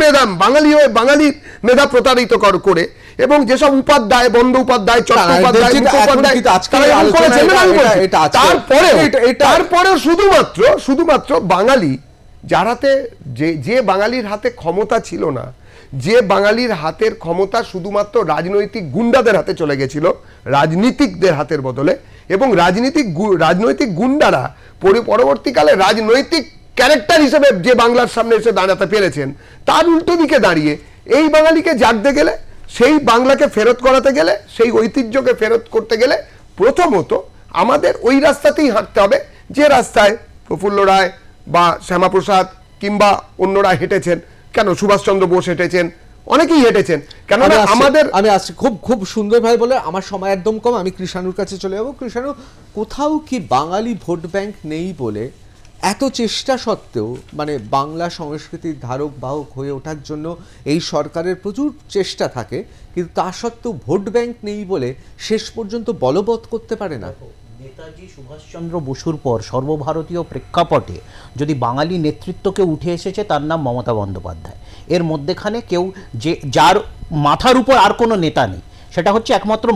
[SPEAKER 4] মেধা প্রতারিত করে, এবং যেসব উপাধ্যায়, বন্দ্যোপাধ্যায়, চট্টোপাধ্যায়, তারপরে শুধুমাত্র বাঙালি যারাতে যে বাঙালির হাতে ক্ষমতা ছিল না, যে বাঙালির হাতের ক্ষমতা শুধুমাত্র রাজনৈতিক গুন্ডাদের হাতে চলে গেছিল, রাজনীতিকদের হাতের বদলে, এবং রাজনৈতিক গুন্ডারা পরবর্তীকালে রাজনৈতিক ক্যারেক্টার হিসেবে যে বাংলার সামনে এসে দাঁড়াতে পেরেছেন, তার উল্টো দিকে দাঁড়িয়ে এই বাঙালিকে জাগতে গেলে, সেই বাংলাকে ফেরত করাতে গেলে, সেই ঐতিহ্যকে ফেরত করতে গেলে প্রথমত আমাদের ওই রাস্তাতেই হাঁটতে হবে যে রাস্তায় প্রফুল্ল রায় বা শ্যামাপ্রসাদ কিংবা অন্যরা হেঁটেছেন। কেন সুভাষচন্দ্র বোস হেঁটেছেন, অনেকেই হেঁটেছেন, কেননা আমাদের
[SPEAKER 1] আমি আসছি খুব সুন্দরভাবে বলে, আমার সময় একদম কম, আমি কৃষাণুর কাছে চলে যাবো। কৃষাণু, কোথাও কি বাঙালি ভোট ব্যাংক নেই বলে এত চেষ্টা সত্ত্বেও, মানে বাংলা সংস্কৃতির ধারক বাহক হয়ে ওঠার জন্য এই সরকারের প্রচুর চেষ্টা থাকে, কিন্তু তা সত্ত্বেও ভোট ব্যাংক নেই বলে শেষ পর্যন্ত বলবৎ করতে পারে না?
[SPEAKER 3] নেতাজি সুভাষচন্দ্র বসুর পর সর্বভারতীয় প্রেক্ষাপটে যদি বাঙালি নেতৃত্বকে উঠে এসেছে তার নাম মমতা বন্দ্যোপাধ্যায়। এর মধ্যেখানে কেউ যে যার মাথার উপর আর কোনো নেতা নেই সেটা হচ্ছে একমাত্র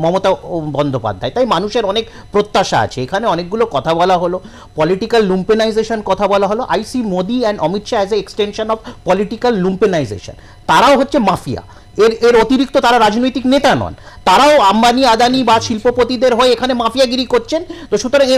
[SPEAKER 3] মমতা বন্দ্যোপাধ্যায়। তাই মানুষের অনেক প্রত্যাশা আছে। এখানে অনেকগুলো কথা বলা হলো, পলিটিক্যাল লুম্পেনাইজেশন কথা বলা হলো। I see Modi and Amit Shah as a extension of political lumpenisation. তারাও হচ্ছে মাফিয়া, এর অতিরিক্ত তারা রাজনৈতিক নেতা নন, তারাও আম্বানি আদানি বা শিল্পপতিদের হয়ে এখানে মাফিয়াগিরি করছেন। তো সুতরাং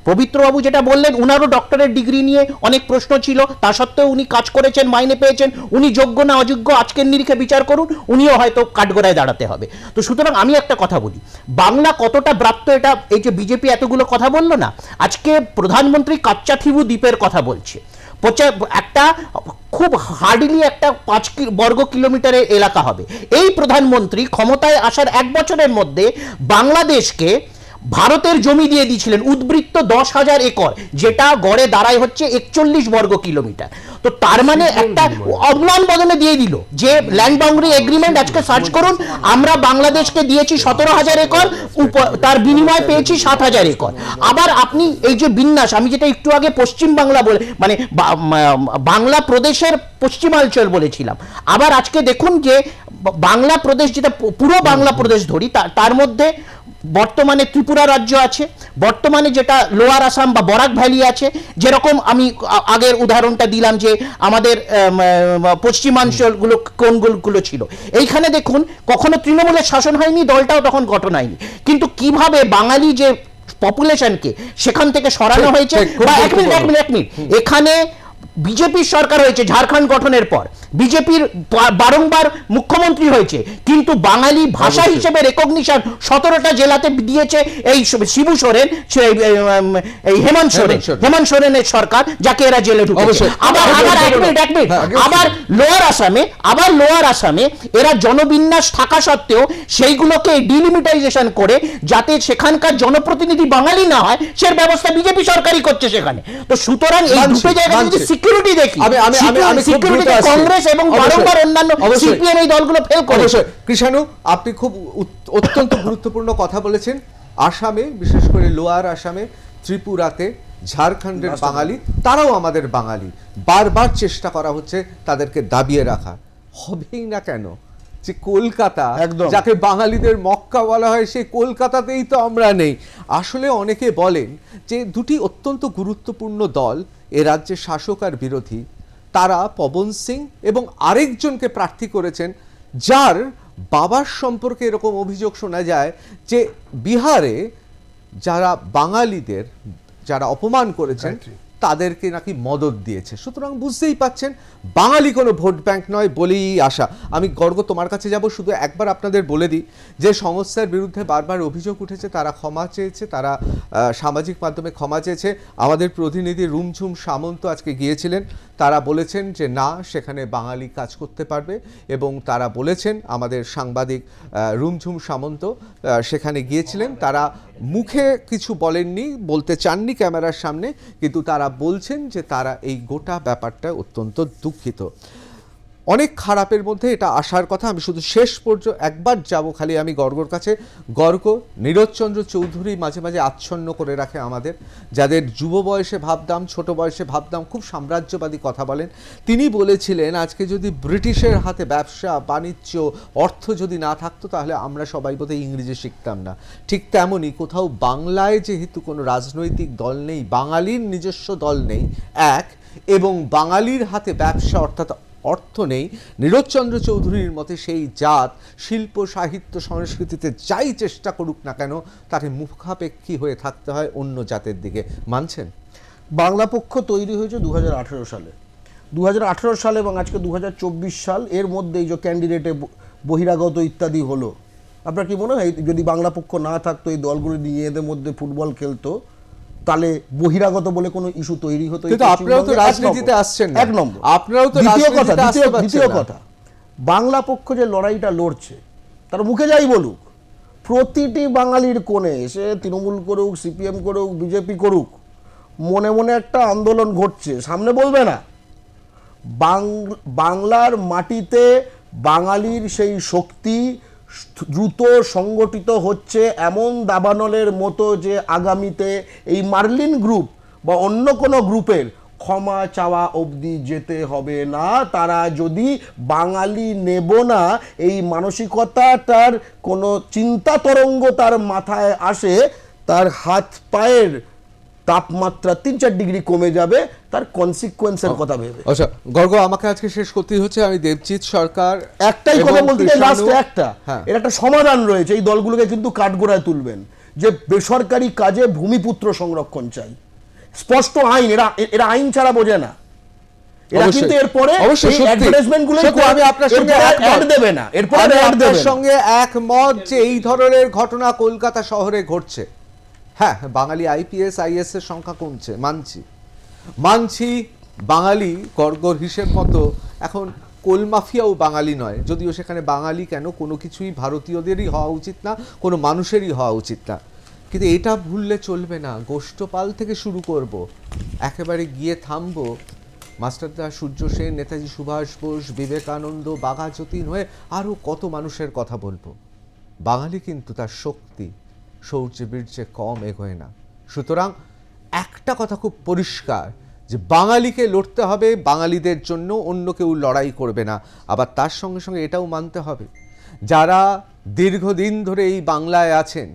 [SPEAKER 3] পবিত্রবাবু যেটা বললেন, উনারও ডক্টরেট ডিগ্রি নিয়ে অনেক প্রশ্ন ছিল, তা সত্ত্বেও উনি কাজ করেছেন, মাইনে পেয়েছেন। উনি যোগ্য না অযোগ্য আজকের নিরিখে বিচার করুন, উনিও হয়তো কাঠগড়ায় দাঁড়াতে হবে। তো সুতরাং আমি একটা কথা বলি, বাংলা কতটা ব্রাত্য, এটা এই যে বিজেপি এতগুলো কথা বললো না, আজকে প্রধানমন্ত্রী কাচ্চাথিবু দ্বীপের কথা বলছে। একটা খুব হার্ডলি একটা 5 বর্গ কিলোমিটারের এলাকা হবে। এই প্রধানমন্ত্রী ক্ষমতায় আসার 1 বছরের মধ্যে বাংলাদেশকে ভারতের জমি দিয়ে দিয়েছিলেন, উদ্বৃত্ত 10,000 একর, যেটা গড়ে দাঁড়ায় হচ্ছে 41 বর্গ কিলোমিটার। তো তার মানে একটা অম্লান বদলে দিয়ে দিল যে ল্যান্ড বাউন্ডারি এগ্রিমেন্ট, আজকে সার্চ করুন, আমরা বাংলাদেশকে দিয়েছি 17,000 একর, তার বিনিময়ে পেয়েছি 7,000 একর। আবার আপনি এই যে বিন্যাস, আমি যেটা একটু আগে পশ্চিম বাংলা বলে মানে বাংলা প্রদেশের পশ্চিমাঞ্চল বলেছিলাম, আবার আজকে দেখুন যে বাংলা প্রদেশ, যেটা পুরো বাংলা প্রদেশ ধরি, তার মধ্যে বর্তমানে ত্রিপুরা রাজ্য আছে, বর্তমানে যেটা লোয়ার আসাম বা বরাক ভ্যালি আছে, যেরকম আমি আগের উদাহরণটা দিলাম যে আমাদের পশ্চিমাঞ্চলগুলো কোনগুলো ছিল। এইখানে দেখুন কখনো তৃণমূলের শাসন হয়নি, দলটাও তখন গঠন হয়নি, কিন্তু কিভাবে বাঙালি যে পপুলেশনকে সেখান থেকে সরানো হয়েছে। এক মিনিট, এখানে বিজেপির সরকার হয়েছে ঝাড়খণ্ড গঠনের পর, বিজেপির বারংবার মুখ্যমন্ত্রী হয়েছে, কিন্তু বাঙালি ভাষা হিসেবে রেকগনিশন 17টা জেলাতে দিয়েছে এই শিবু সোরেন, এই হেমন্ত সোরেনের সরকার, যাকে এরা জেলে ঢুকেছে। আবার লোয়ার আসামে এরা জনবিন্যাস থাকা সত্ত্বেও সেইগুলোকে ডিলিমিটাইজেশন করে যাতে সেখানকার জনপ্রতিনিধি বাঙালি না হয় সে ব্যবস্থা বিজেপি সরকারই করছে সেখানে। তো সুতরাং এই দুটো জায়গায় যদি সিকিউরিটি দেখি, সিকিউরিটি কংগ্রেস এবং বারংবার অন্যান্য সিপিএম এই দলগুলো ফেল করেছে।
[SPEAKER 1] কৃষাণু, আপনি খুব অত্যন্ত গুরুত্বপূর্ণ কথা বলেছেন। আসামে, বিশেষ করে লোয়ার আসামে, ত্রিপুরাতে, ঝাড়খণ্ডের বাঙালি, তারাও আমাদের বাঙালি। বারবার চেষ্টা করা হচ্ছে তাদেরকে দাবিয়ে রাখা। হবেই না কেন? যে কলকাতা, যাকে বাঙালিদের মক্কা বলা হয়, সেই কলকাতাতেই তো আমরা নেই। আসলে অনেকে বলেন যে দুটি অত্যন্ত গুরুত্বপূর্ণ দল, এ রাজ্যের শাসক আর বিরোধী, তারা পবন সিং এবং আরেকজনকে প্রার্থী করেছেন, যার বাবার সম্পর্কে এরকম অভিযোগ শোনা যায় যে বিহারে যারা বাঙালিদের যারা অপমান করেছেন তাদেরকে নাকি মদত দিয়েছে। সুতরাং বুঝতেই পাচ্ছেন বাঙালি কোনো ভোট ব্যাংক নয় বলেই আশা। আমি গর্গ তোমার কাছে যাব, শুধু একবার আপনাদের বলে দিই যে সংস্থার বিরুদ্ধে বারবার অভিযোগ উঠেছে, তারা ক্ষমা চেয়েছে, তারা সামাজিক মাধ্যমে ক্ষমা চেয়েছে। আমাদের প্রতিনিধি রুমঝুম সামন্ত আজকে গিয়েছিলেন, তারা বলেছেন যে না, সেখানে বাঙালি কাজ করতে পারবে, এবং তারা বলেছেন, আমাদের সাংবাদিক রুমঝুম সামন্ত সেখানে গিয়েছিলেন, তারা মুখে কিছু বলেননি, বলতে চাননি ক্যামেরার সামনে, কিন্তু তারা বলছেন যে তারা এই গোটা ব্যাপারটা অত্যন্ত দুঃখিত। অনেক খারাপের মধ্যে এটা আসার কথা। আমি শুধু শেষ পর্যন্ত একবার যাব খালি আমি গর্গর কাছে। গর্গ, নীরজচন্দ্র চৌধুরী মাঝে মাঝে আচ্ছন্ন করে রাখে আমাদের, যাদের যুব বয়সে ভাবতাম, ছোট বয়সে ভাবতাম, খুব সাম্রাজ্যবাদী কথা বলেন। তিনি বলেছিলেন আজকে যদি ব্রিটিশের হাতে ব্যবসা বাণিজ্য অর্থ যদি না থাকতো তাহলে আমরা সবাই বোধহয় ইংরেজি শিখতাম না। ঠিক তেমনই কোথাও বাংলায় যেহেতু কোনো রাজনৈতিক দল নেই, বাঙালির নিজস্ব দল নেই এক, এবং বাঙালির হাতে ব্যবসা অর্থাৎ অর্থ নেই, নীরজচন্দ্র চৌধুরীর মতে সেই জাত শিল্প সাহিত্য সংস্কৃতিতে যাই চেষ্টা করুক না কেন তাকে মুখাপেক্ষী হয়ে থাকতে হয় অন্য জাতের দিকে। মানছেন?
[SPEAKER 2] বাংলা পক্ষ তৈরি হয়েছে 2018 সালে। 2018 সাল এবং আজকে 2024 সাল, এর মধ্যে এই যে ক্যান্ডিডেটে বহিরাগত ইত্যাদি হলো, আপনার কি মনে হয় যদি বাংলা পক্ষ না থাকতো, এই দলগুলো নিয়ে এদের মধ্যে ফুটবল খেলতো, তাহলে বহিরাগত বলে কোনো ইস্যু তৈরি হতো?
[SPEAKER 1] কিন্তু আপনারাও তো রাজনীতিতে আসছেন না।
[SPEAKER 2] এক নম্বর।
[SPEAKER 1] আপনারাও তো
[SPEAKER 2] দ্বিতীয় কথা, বাংলা পক্ষ যে লড়াইটা লড়ছে, তার মুখে যাই বলুক, প্রতিটি বাঙালির কোণে এসে তৃণমূল করুক, সিপিএম করুক, বিজেপি করুক, মনে মনে একটা আন্দোলন ঘটছে, সামনে বলবে না। বাংলার মাটিতে বাঙালির সেই শক্তি, দ্রুত সংগঠিত হচ্ছে এমন দাবানলের মতো যে আগামীতে এই মার্লিন গ্রুপ বা অন্য কোনো গ্রুপের ক্ষমা চাওয়া অবধি যেতে হবে না। তারা যদি বাঙালি নেব না এই মানসিকতাটার কোনো চিন্তা তরঙ্গ তার মাথায় আসে, তার হাত পায়ের তাপমাত্রা ৩-৪ ডিগ্রি কমে যাবে, তার কনসিকুয়েন্সের কথা ভেবে।
[SPEAKER 1] আচ্ছা গর্গ, আমাকে আজকে শেষ করতেই হচ্ছে। আমি দেবজিৎ সরকার
[SPEAKER 2] একটাই কথা বলতে চাই, লাস্ট একটা,
[SPEAKER 1] হ্যাঁ,
[SPEAKER 2] এর একটা সমাধান রয়েছে। এই দলগুলোকে কিন্তু কাঠগোড়ায় তুলবেন যে বেসরকারি কাজে ভূমিপুত্র সংরক্ষণ চাই, স্পষ্ট আইন। এরা আইন ছাড়া বোঝে না। এরা কিন্তু এরপরে অ্যাডভার্টাইজমেন্টগুলোই
[SPEAKER 1] আমি আপনার সঙ্গে
[SPEAKER 2] অ্যাড দেবে না, এরপরে অ্যাড দেবে না।
[SPEAKER 1] সঙ্গে একমত যে এই ধরনের ঘটনা কলকাতা শহরে ঘটছে। হ্যাঁ, বাঙালি আইপিএস আইএস এর সংখ্যা কমছে, মানছি। বাঙালি গর্গর হিসেব মতো এখন কোল মাফিয়াও বাঙালি নয়, যদিও সেখানে বাঙালি কেন, কোনো কিছুই ভারতীয়দেরই হওয়া উচিত না, কোনো মানুষেরই হওয়া উচিত না। কিন্তু এটা ভুললে চলবে না। গোষ্ঠপাল থেকে শুরু করব, একেবারে গিয়ে থামবো মাস্টারদা, সূর্য সেন, নেতাজি সুভাষ বোস, বিবেকানন্দ, বাঘা যতীন হয়ে আরও কত মানুষের কথা বলবো। বাঙালি কিন্তু তার শক্তি শৌর্য বীর্যে কম এগোয় না। সুতরাং একটা কথা খুব পরিষ্কার যে বাঙালিকে লড়তে হবে, বাঙালিদের জন্য, অন্য কেউ লড়াই করবে না। আবার তার সঙ্গে সঙ্গে এটাও মানতে হবে যারা দীর্ঘদিন ধরে এই বাংলায় আছেন,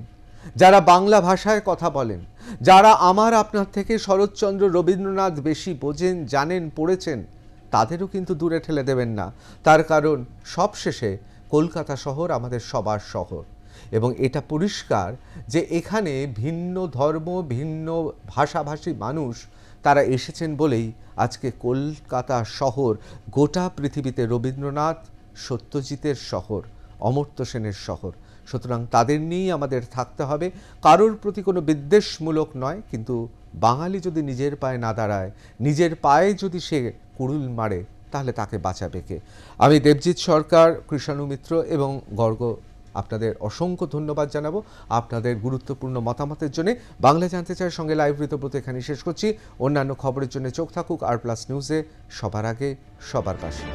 [SPEAKER 1] যারা বাংলা ভাষায় কথা বলেন, যারা আমার আপনার থেকে শরৎচন্দ্র রবীন্দ্রনাথ বেশি বোঝেন, জানেন, পড়েছেন, তাদেরও কিন্তু দূরে ঠেলে দেবেন না। তার কারণ সবশেষে কলকাতা শহর আমাদের সবার শহর, এবং এটা পরিষ্কার যে এখানে ভিন্ন ধর্ম, ভিন্ন ভাষাভাষী মানুষ তারা এসেছেন বলেই আজকে কলকাতা শহর গোটা পৃথিবীতে রবীন্দ্রনাথ, সত্যজিতের শহর, অমর্ত্য সেনের শহর। সুতরাং তাদের নিয়েই আমাদের থাকতে হবে, কারোর প্রতি কোনো বিদ্বেষমূলক নয়। কিন্তু বাঙালি যদি নিজের পায়ে না দাঁড়ায়, নিজের পায়ে যদি সে কুড়ুল মারে, তাহলে তাকে বাঁচাবে কে? আমি দেবজিৎ সরকার, কৃষাণু মিত্র এবং গর্গ আপনাদের অসংখ্য ধন্যবাদ জানাবো আপনাদের গুরুত্বপূর্ণ মতামতের জন্য। বাংলা জানতে চাই সঙ্গে লাইভ ঋতব্রত এখানে শেষ করছি। অন্যান্য খবরের জন্য চোখ থাকুক আর প্লাস নিউজে, সবার আগে সবার পাশে।